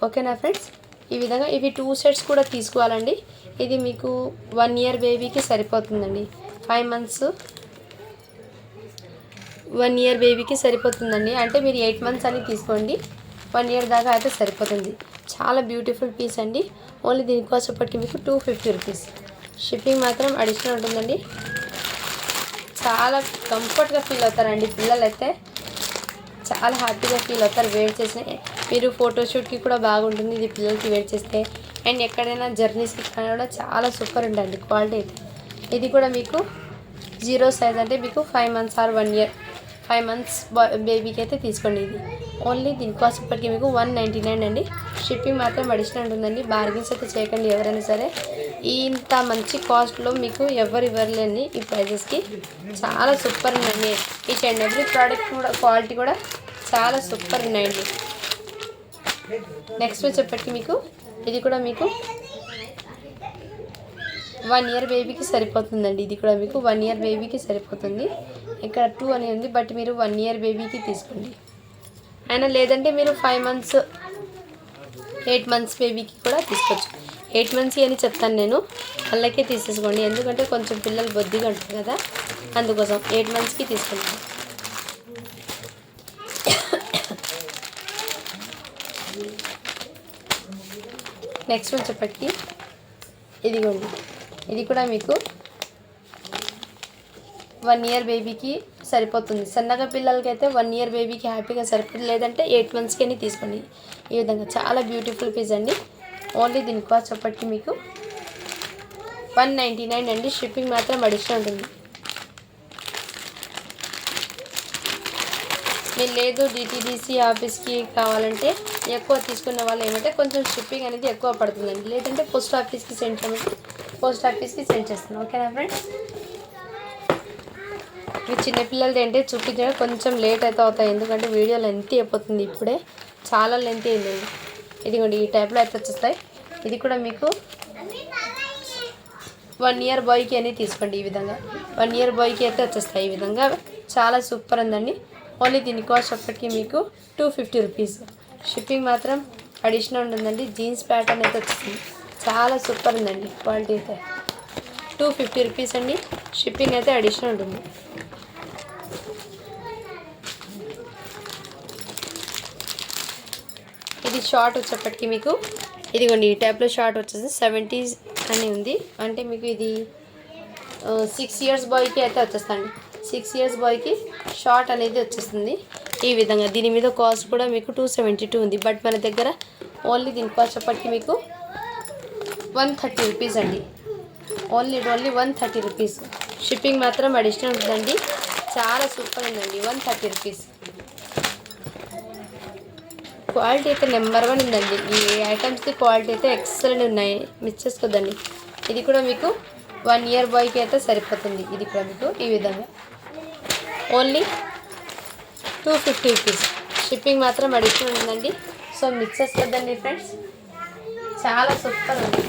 ఓకేనా ఫ్రెండ్స్. ఈ విధంగా ఇవి 2 సెట్స్ కూడా తీసుకోవాలండి. ఇది మీకు 1 year బేబీకి సరిపోతుందండి. 5 months 1 ఇయర్ బేబీకి సరిపోతుందండి. అంటే మీరు 8 మంత్స్ అని తీసుకోండి, 1 ఇయర్ దాకా అయితే సరిపోతుంది. చాలా బ్యూటిఫుల్ పీస్ అండి. ఓన్లీ దీని కాస్ట్ ఇప్పటికి మీకు 250 రూపీస్. షిప్పింగ్ మాత్రం అడిషనల్ ఉంటుందండి. చాలా కంఫర్ట్గా ఫీల్ అవుతారండి పిల్లలు అయితే, చాలా హ్యాపీగా ఫీల్ అవుతారు వేర్ చేసిన. మీరు ఫోటోషూట్కి కూడా బాగుంటుంది ఇది పిల్లలకి వేర్ చేస్తే. అండ్ ఎక్కడైనా జర్నీస్కి కూడా చాలా సూపర్ ఉంటుంది క్వాలిటీ అయితే. ఇది కూడా మీకు 0 సైజ్ అంటే మీకు 5 మంత్స్ ఆర్ 1 ఇయర్ 5 మంత్స్ బేబీకి అయితే తీసుకోండి. ఇది ఓన్లీ దీని కాస్ట్ ఇప్పటికీ మీకు 199 అండి. షిప్పింగ్ మాత్రం అడిషనల్ ఉంటుందండి. బార్గెన్స్ అయితే చేయకండి ఎవరైనా సరే. ఇంత మంచి కాస్ట్లో మీకు ఎవరు ఇవ్వలేండి ఈ ప్రైజెస్కి. చాలా సూపర్ ఉందండి. ఈచ్ అండ్ ఎవ్రీ ప్రోడక్ట్ కూడా క్వాలిటీ కూడా చాలా సూపర్ ఉన్నాయండి. నెక్స్ట్ వచ్చేప్పటికి మీకు ఇది కూడా మీకు 1 ఇయర్ బేబీకి సరిపోతుందండి. ఇది కూడా మీకు 1 ఇయర్ బేబీకి సరిపోతుంది. ఇక్కడ 2 అని ఉంది, బట్ మీరు 1 ఇయర్ బేబీకి తీసుకోండి. అయినా లేదంటే మీరు 5 మంత్స్ 8 మంత్స్ బేబీకి కూడా తీసుకోవచ్చు. 8 మంత్స్ అని చెప్తాను నేను, వాళ్ళకే తీసేసుకోండి. ఎందుకంటే కొంచెం పిల్లలు బొద్దిగా ఉంటారు కదా, అందుకోసం 8 మంత్స్కి తీసుకోండి. నెక్స్ట్ వచ్చేప్పటికి ఇదిగోండి, ఇది కూడా మీకు 1 ఇయర్ బేబీకి సరిపోతుంది. సన్నగా పిల్లలకి అయితే 1 ఇయర్ బేబీకి హ్యాపీగా సరిపోతుంది. లేదంటే 8 మంత్స్కి తీసుకోండి. ఈ విధంగా చాలా బ్యూటిఫుల్ పీస్ అండి. ఓన్లీ దీని కాస్ట్ చెప్పటికి మీకు 199 అండి. షిప్పింగ్ మాత్రం అడిషనల్ ఉంటుంది. మీరు లేదు డిటీడీసీ ఆఫీస్కి కావాలంటే ఎక్కువ తీసుకున్న వాళ్ళు ఏమంటే కొంచెం షిప్పింగ్ అనేది ఎక్కువ పడుతుందండి. లేదంటే పోస్ట్ ఆఫీస్కి సెండ్ చేయమంటే పోస్ట్ ఆఫీస్కి సెండ్ చేస్తాను. ఓకేనా ఫ్రెండ్స్? మీ చిన్నపిల్లలది అంటే చూపించడం కొంచెం లేట్ అయితే అవుతాయి, ఎందుకంటే వీడియో లెంత్ అయిపోతుంది. ఇప్పుడే చాలా లెంత్ అయిందండి. ఇదిగోండి ఈ టైప్లో అయితే వచ్చేస్తాయి. ఇది కూడా మీకు 1 ఇయర్ బాయ్కి అని తీసుకోండి. ఈ విధంగా 1 ఇయర్ బాయ్కి అయితే వచ్చేస్తాయి. ఈ విధంగా చాలా సూపర్ ఉందండి. ఓన్లీ దీని కాస్ట్ అప్పటికి మీకు 250 రూపీస్. షిప్పింగ్ మాత్రం అడిషనల్ ఉంటుందండి. జీన్స్ ప్యాటర్న్ అయితే వచ్చింది, చాలా సూపర్ ఉందండి. క్వాలిటీ అయితే 250 రూపీస్ అండి. షిప్పింగ్ అయితే అడిషనల్ ఉంటుంది. ఇది షార్ట్ వచ్చేప్పటికి మీకు ఇదిగోండి ఈ టైప్లో షార్ట్ వచ్చేసి 70 అని ఉంది. అంటే మీకు ఇది 6 ఇయర్స్ బాయ్కి అయితే వచ్చేస్తుంది. 6 ఇయర్స్ బాయ్కి షార్ట్ అనేది వచ్చేస్తుంది. ఈ విధంగా దీని మీద కాస్ట్ కూడా మీకు 272 ఉంది. బట్ మన దగ్గర ఓన్లీ దీని కాస్ట్ అప్పటికి మీకు 130 రూపీస్ అండి. Only 130 rupees. షిప్పింగ్ మాత్రం అడిషనల్ ఉంటుందండి. చాలా సూపర్ ఉందండి. 130 రూపీస్. క్వాలిటీ అయితే నెంబర్ 1 ఉందండి. ఈ ఐటమ్స్కి క్వాలిటీ అయితే ఎక్సలెంట్ ఉన్నాయి, మిస్ చేసుకోద్దండి. ఇది కూడా మీకు 1 ఇయర్ బాయ్కి అయితే సరిపోతుంది. ఇది కూడా మీకు ఈ విధంగా ఓన్లీ 250 రూపీస్. షిప్పింగ్ మాత్రం అడిషనల్ ఉందండి. సో మిస్ చేసుకోద్దండి ఫ్రెండ్స్, చాలా సూపర్ ఉంది.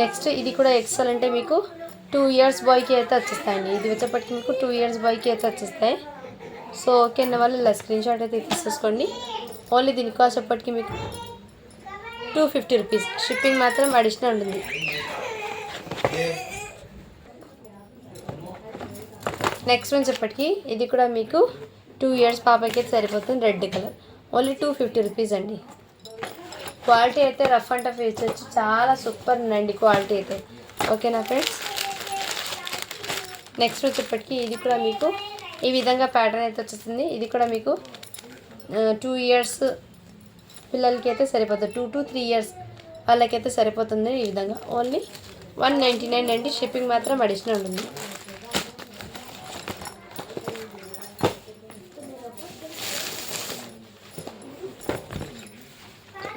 నెక్స్ట్ ఇది కూడా ఎక్సెల్ అంటే మీకు 2 ఇయర్స్ బాయ్కి అయితే వచ్చేస్తాయండి. ఇది వచ్చేప్పటికి మీకు 2 ఇయర్స్ బాయ్కి అయితే వచ్చేస్తాయి. సో ఓకే అన్న వాళ్ళు ఇలా స్క్రీన్ షాట్ అయితే తీసేసుకోండి. ఓన్లీ దీని కాస్ట్ అప్పటికి మీకు 250 రూపీస్. షిప్పింగ్ మాత్రం అడిషనల్ ఉంటుంది. నెక్స్ట్ వన్ చెప్పటికి ఇది కూడా మీకు 2 ఇయర్స్ పాపకి అయితే సరిపోతుంది. రెడ్ కలర్ ఓన్లీ 250 రూపీస్ అండి. క్వాలిటీ అయితే రఫ్ అండ్ టఫ్ ఇచ్చచ్చు, చాలా సూపర్ ఉందండి క్వాలిటీ అయితే. ఓకేనా ఫ్రెండ్స్? నెక్స్ట్ వచ్చేప్పటికి ఇది కూడా మీకు ఈ విధంగా ప్యాటర్న్ అయితే వచ్చేస్తుంది. ఇది కూడా మీకు 2 ఇయర్స్ పిల్లలకి అయితే సరిపోతుంది. 2 to 3 ఇయర్స్ వాళ్ళకైతే సరిపోతుంది. ఈ విధంగా ఓన్లీ 199 అండి. షిప్పింగ్ మాత్రం అడిషనల్ ఉంటుంది.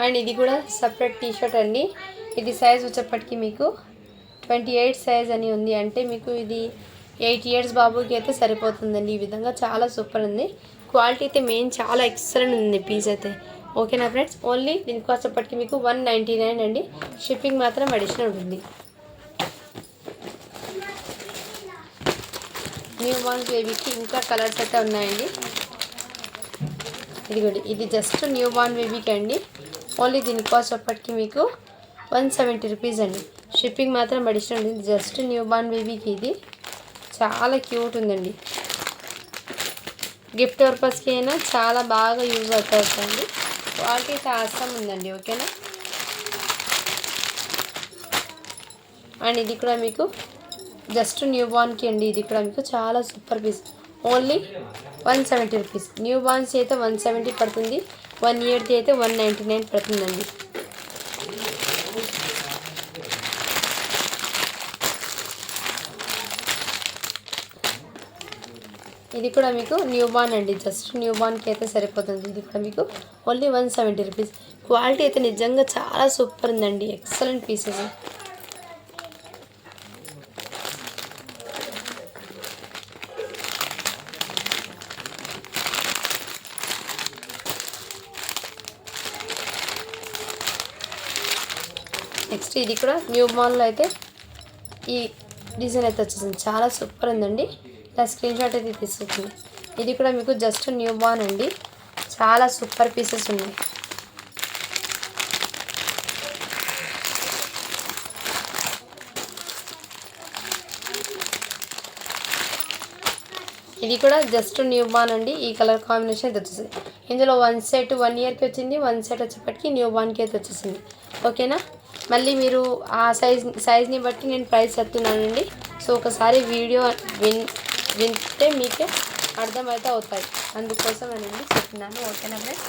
అండ్ ఇది కూడా సపరేట్ టీషర్ట్ అండి. ఇది సైజ్ వచ్చేప్పటికి మీకు 28 సైజ్ అని ఉంది. అంటే మీకు ఇది 8 ఇయర్స్ బాబుకి అయితే సరిపోతుందండి. ఈ విధంగా చాలా సూపర్ ఉంది. క్వాలిటీ అయితే మెయిన్ చాలా ఎక్సలెంట్ ఉంది పీస్ అయితే. ఓకేనా ఫ్రెండ్స్? ఓన్లీ దీనికి వచ్చేప్పటికి మీకు 199 అండి. షిప్పింగ్ మాత్రం అడిషనల్ ఉంటుంది. న్యూ బార్న్ బేబీకి ఇంకా కలర్స్ అయితే ఉన్నాయండి. ఇదిగోండి ఇది జస్ట్ న్యూ బార్న్ బేబీకి అండి. ఓన్లీ దీని కాస్ట్ అప్పటికి మీకు 170 రూపీస్ అండి. షిప్పింగ్ మాత్రం అడిషనల్ ఉంది. జస్ట్ న్యూ బార్న్ బేబీకి ఇది చాలా క్యూట్ ఉందండి. గిఫ్ట్ పర్పస్కి అయినా చాలా బాగా యూజ్ అవుతుందండి. క్వాలిటీ అయితే అవసరం ఉందండి. ఓకేనా. అండ్ ఇది కూడా మీకు జస్ట్ న్యూ బార్న్కి అండి. ఇది కూడా మీకు చాలా super piece. Only 170 rupees. Newborns అయితే 170 పడుతుంది. 1 ఇయర్ది అయితే 199 పడుతుందండి. ఇది కూడా మీకు న్యూ బార్న్ అండి. జస్ట్ న్యూ బార్న్కి అయితే సరిపోతుంది. ఇది కూడా మీకు ఓన్లీ 170 రూపీస్. క్వాలిటీ అయితే నిజంగా చాలా సూపర్ ఉందండి. Excellent pieces. నెక్స్ట్ ఇది కూడా న్యూ బార్న్లో అయితే ఈ డిజైన్ అయితే వచ్చేసింది. చాలా సూపర్ ఉందండి. ఇలా స్క్రీన్ షాట్ అయితే తీసుకుంటుంది. ఇది కూడా మీకు జస్ట్ న్యూ బార్న్ అండి. చాలా సూపర్ పీసెస్ ఉన్నాయి. ఇది కూడా జస్ట్ న్యూ బార్న్ అండి. ఈ కలర్ కాంబినేషన్ అయితే వచ్చేసింది. ఇందులో 1 సెట్ 1 ఇయర్కి వచ్చింది. 1 సెట్ వచ్చేప్పటికి న్యూ బార్న్కి అయితే వచ్చేసింది. ఓకేనా. మళ్ళీ మీరు ఆ సైజ్ని బట్టి నేను ప్రైస్ చెప్తున్నానండి. సో ఒకసారి వీడియో వింటే మీకే అర్థమైతే అవుతాయి. అందుకోసం నేను చెప్తున్నాను. ఓకేనా ఫ్రెండ్స్.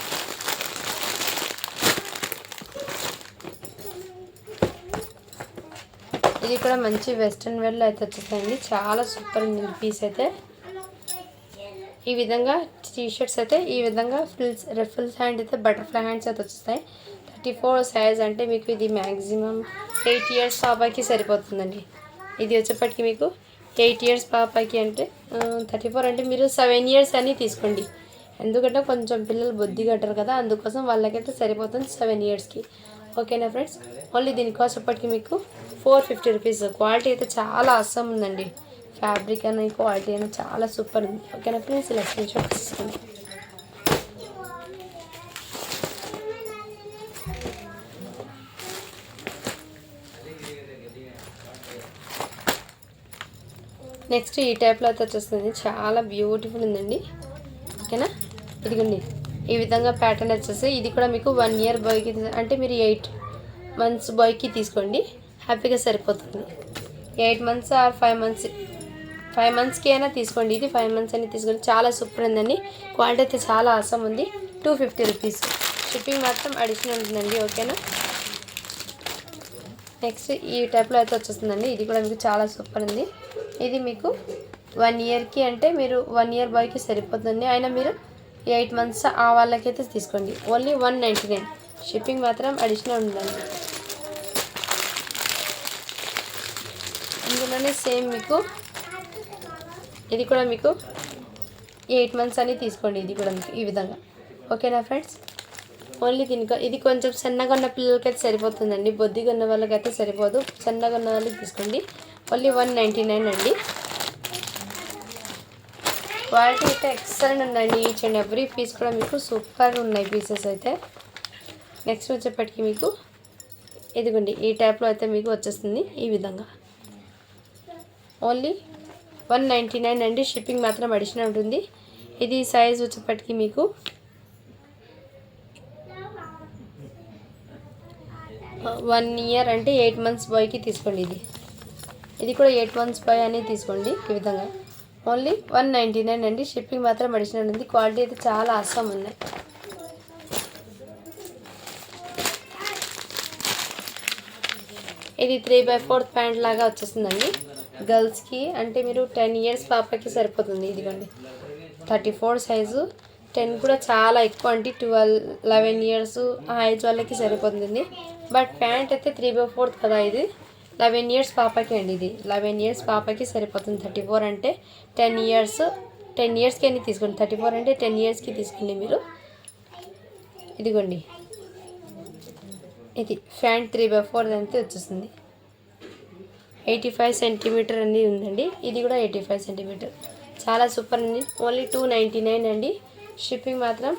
ఇది కూడా మంచి వెస్ట్రన్ వేర్లో అయితే వచ్చేసాయండి. చాలా సూపర్ ఉంది పీస్ అయితే. ఈ విధంగా టీషర్ట్స్ అయితే ఈ విధంగా ఫుల్స్ హ్యాండ్ అయితే బటర్ఫ్లై హ్యాండ్స్ అయితే వచ్చేస్తాయి. 34 సైజ్ అంటే మీకు ఇది మ్యాక్సిమం 8 ఇయర్స్ పాపకి సరిపోతుందండి. ఇది వచ్చేప్పటికి మీకు 8 ఇయర్స్ పాపకి అంటే 34 అంటే మీరు 7 ఇయర్స్ అని తీసుకోండి. ఎందుకంటే కొంచెం పిల్లలు బొద్దిగా అంటారు కదా, అందుకోసం వాళ్ళకైతే సరిపోతుంది 7 ఇయర్స్కి. ఓకేనా ఫ్రెండ్స్. ఓన్లీ దీనికోసం వచ్చేప్పటికి మీకు 450 రూపీస్. క్వాలిటీ అయితే చాలా అస్సం ఉందండి. ఫ్యాబ్రిక్ అనే క్వాలిటీ అయినా చాలా సూపర్ ఉంది. ఓకేనా ఫ్రెండ్స్. ఇలా స్క్రీన్ షాట్ తీసుకోండి. నెక్స్ట్ ఈ టైప్లో అయితే వచ్చేస్తుంది. చాలా బ్యూటిఫుల్ ఉందండి. ఓకేనా. ఇదిగోండి ఈ విధంగా ప్యాటర్న్ వచ్చేసి ఇది కూడా మీకు 1 ఇయర్ బాయ్కి అంటే మీరు 8 మంత్స్ బాయ్కి తీసుకోండి. హ్యాపీగా సరిపోతుంది. 8 మంత్స్ ఆర్ 5 మంత్స్కి అయినా తీసుకోండి. ఇది 5 మంత్స్ అని తీసుకోండి. చాలా సూపర్ ఉందండి. క్వాలిటీ అయితే చాలా అవసరం ఉంది. 250 రూపీస్. షిప్పింగ్ మాత్రం అడిషనల్ ఉంటుందండి. ఓకేనా. నెక్స్ట్ ఈ టైప్లో అయితే వచ్చేస్తుందండి. ఇది కూడా మీకు చాలా సూపర్ ఉంది. ఇది మీకు 1 ఇయర్కి అంటే మీరు 1 ఇయర్ బాయ్కి సరిపోతుంది. అయినా మీరు 8 మంత్స్ ఆ వాళ్ళకైతే తీసుకోండి. ఓన్లీ 199. షిప్పింగ్ మాత్రం అడిషనల్ ఉందండి. ఇందులోనే సేమ్ మీకు ఇది కూడా మీకు 8 మంత్స్ అని తీసుకోండి. ఇది కూడా మీకు ఈ విధంగా. ఓకేనా ఫ్రెండ్స్. ఓన్లీ ఇది కొంచెం సన్నగా ఉన్న పిల్లలకైతే సరిపోతుందండి. బొద్దిగా ఉన్న వాళ్ళకైతే సరిపోదు. సన్నగా ఉన్న వాళ్ళకి తీసుకోండి. ఓన్లీ 199 అండి. క్వాలిటీ అయితే ఎక్సలెంట్ ఉందండి. ఈచ్ అండ్ ఎవ్రీ పీస్ కూడా మీకు సూపర్ ఉన్నాయి పీసెస్ అయితే. నెక్స్ట్ వచ్చేప్పటికి మీకు ఇదిగోండి ఈ టైప్లో అయితే మీకు వచ్చేస్తుంది ఈ విధంగా. ఓన్లీ 199 అండి. షిప్పింగ్ మాత్రం అడిషనల్ ఉంటుంది. ఇది సైజ్ వచ్చేప్పటికి మీకు 1 ఇయర్ అంటే 8 మంత్స్ బాయ్కి తీసుకోండి. ఇది కూడా 8 మంత్స్ బాయ్ అని తీసుకోండి ఈ విధంగా. ఓన్లీ 199 అండి. షిప్పింగ్ మాత్రం అడిషనల్ ఉంది. క్వాలిటీ అయితే చాలా అస్సం ఉన్నాయి. ఇది 3/4 ప్యాంట్ లాగా వచ్చేస్తుందండి గర్ల్స్కి. అంటే మీరు 10 ఇయర్స్ పాపకి సరిపోతుంది. ఇదిగోండి 34 సైజు. 10 కూడా చాలా ఎక్కువ అంటే 11 ఇయర్స్ ఆ ఏజ్ వాళ్ళకి సరిపోతుంది. బట్ ప్యాంట్ అయితే 3/4 కదా. ఇది 11 ఇయర్స్ పాపకి అండి. ఇది 11 ఇయర్స్ పాపకి సరిపోతుంది. 34 అంటే 10 ఇయర్స్కి అని తీసుకోండి. 34 అంటే 10 ఇయర్స్కి తీసుకోండి మీరు. ఇదిగోండి ఇది ప్యాంట్ 3/4 అయితే వచ్చేస్తుంది. 85 సెంటీమీటర్ అనేది ఉందండి. ఇది కూడా 85 సెంటీమీటర్. చాలా సూపర్ ఉంది. ఓన్లీ 299 అండి. షిప్పింగ్ మాత్రం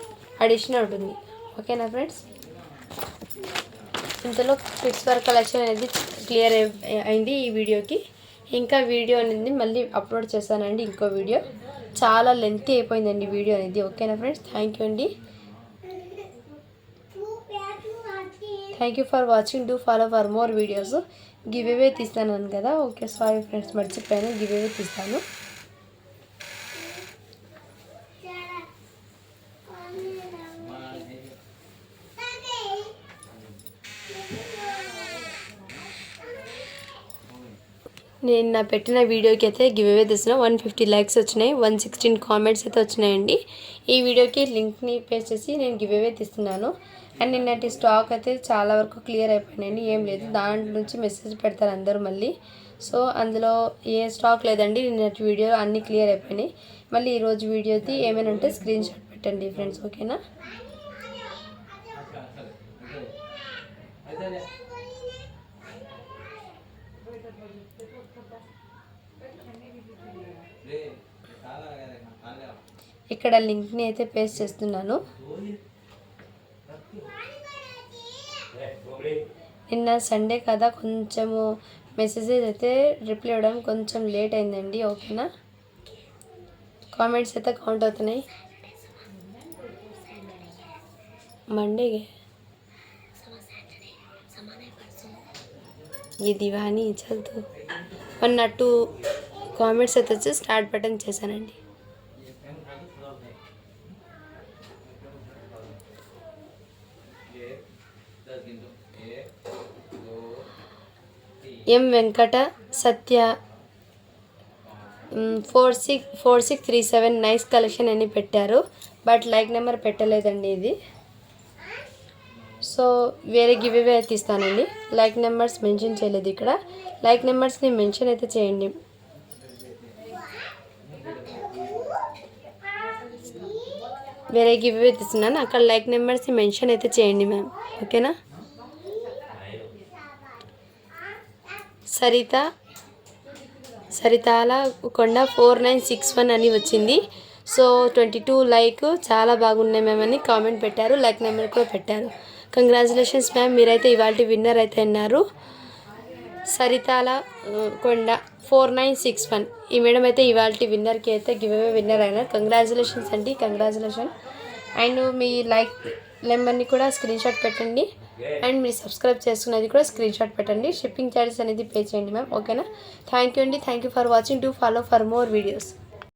అడిషనల్ ఉంటుంది. ఓకేనా ఫ్రెండ్స్. ఇంతలో కిడ్స్ వేర్ కలెక్షన్ అనేది క్లియర్ అయింది ఈ వీడియోకి. ఇంకా వీడియో అనేది మళ్ళీ అప్లోడ్ చేశానండి. ఇంకో వీడియో చాలా లెంతీ అయిపోయిందండి వీడియో అనేది. ఓకేనా ఫ్రెండ్స్, థ్యాంక్ యూ అండి. Thank you for watching. Do follow for more videos. Give away తీస్తాను కదా. ఓకే, సారీ ఫ్రెండ్స్, మర్చిపోయాను. గివ్ అవే తీస్తాను. నేను నా పెట్టిన వీడియోకి అయితే గివ్ అవే తీసిన 150 లైక్స్ వచ్చినాయి, 116 కామెంట్స్ అయితే వచ్చినాయండి. ఈ వీడియోకి లింక్ని పేస్ట్ చేసి నేను గివ్ అవే తీస్తున్నాను. అండ్ నిన్నటి స్టాక్ అయితే చాలా వరకు క్లియర్ అయిపోయినాయండి. ఏం లేదు, దాంట్లో నుంచి మెసేజ్ పెడతారు అందరూ మళ్ళీ. సో అందులో ఏ స్టాక్ లేదండి. నిన్నటి వీడియోలో అన్నీ క్లియర్ అయిపోయినాయి. మళ్ళీ ఈరోజు వీడియోది ఏమైనా ఉంటే స్క్రీన్ షాట్ పెట్టండి ఫ్రెండ్స్. ఓకేనా? ఇక్కడ లింక్ని అయితే పేస్ట్ చేస్తున్నాను. నిన్న సండే కదా, కొంచెము మెసేజెస్ అయితే రిప్లై ఇవ్వడం కొంచెం లేట్ అయిందండి. ఓకేనా? కామెంట్స్ అయితే కౌంట్ అవుతున్నాయి. మండే ये दीवानी चलतू 1 or 2 కామెంట్స్ అయితే వచ్చి స్టార్ట్ బటన్ చేశానండి. ఎం వెంకట సత్య 4637 నైస్ కలెక్షన్ అని పెట్టారు. బట్ లైక్ నెంబర్ పెట్టలేదండి ఇది. సో వేరే గివ్ అవే అయితే ఇస్తానండి. లైక్ నెంబర్స్ మెన్షన్ చేయలేదు ఇక్కడ. లైక్ నెంబర్స్ని మెన్షన్ అయితే చేయండి. వేరే గివ్ అవే ఇస్తున్నాను, అక్కడ లైక్ నెంబర్స్ని మెన్షన్ అయితే చేయండి మ్యామ్. ఓకేనా? సరితాల కొండ 4961 అని వచ్చింది. సో 22 లైక్, చాలా బాగున్నాయి మ్యామ్ అని కామెంట్ పెట్టారు. లైక్ నెంబర్ కూడా పెట్టారు. కంగ్రాచులేషన్స్ మ్యామ్, మీరైతే ఇవాళ విన్నర్ అయితే అన్నారు. సరితాల కొండ 4961 ఈ మేడం అయితే ఇవాళ విన్నర్కి అయితే గివ్ అవే విన్నర్ అయినారు. కంగ్రాచులేషన్స్ అండి, కంగ్రాచులేషన్. అండ్ మీ లైక్ నెంబర్ని కూడా స్క్రీన్ షాట్ పెట్టండి. అండ్ మీరు సబ్స్క్రైబ్ చేసుకున్నది కూడా స్క్రీన్ షాట్ పెట్టండి. షిప్పింగ్ ఛార్జెస్ అనేది పే చేయండి మ్యామ్. ఓకేనా? థ్యాంక్ యూ అండి. Thank you for watching. Do follow for more videos.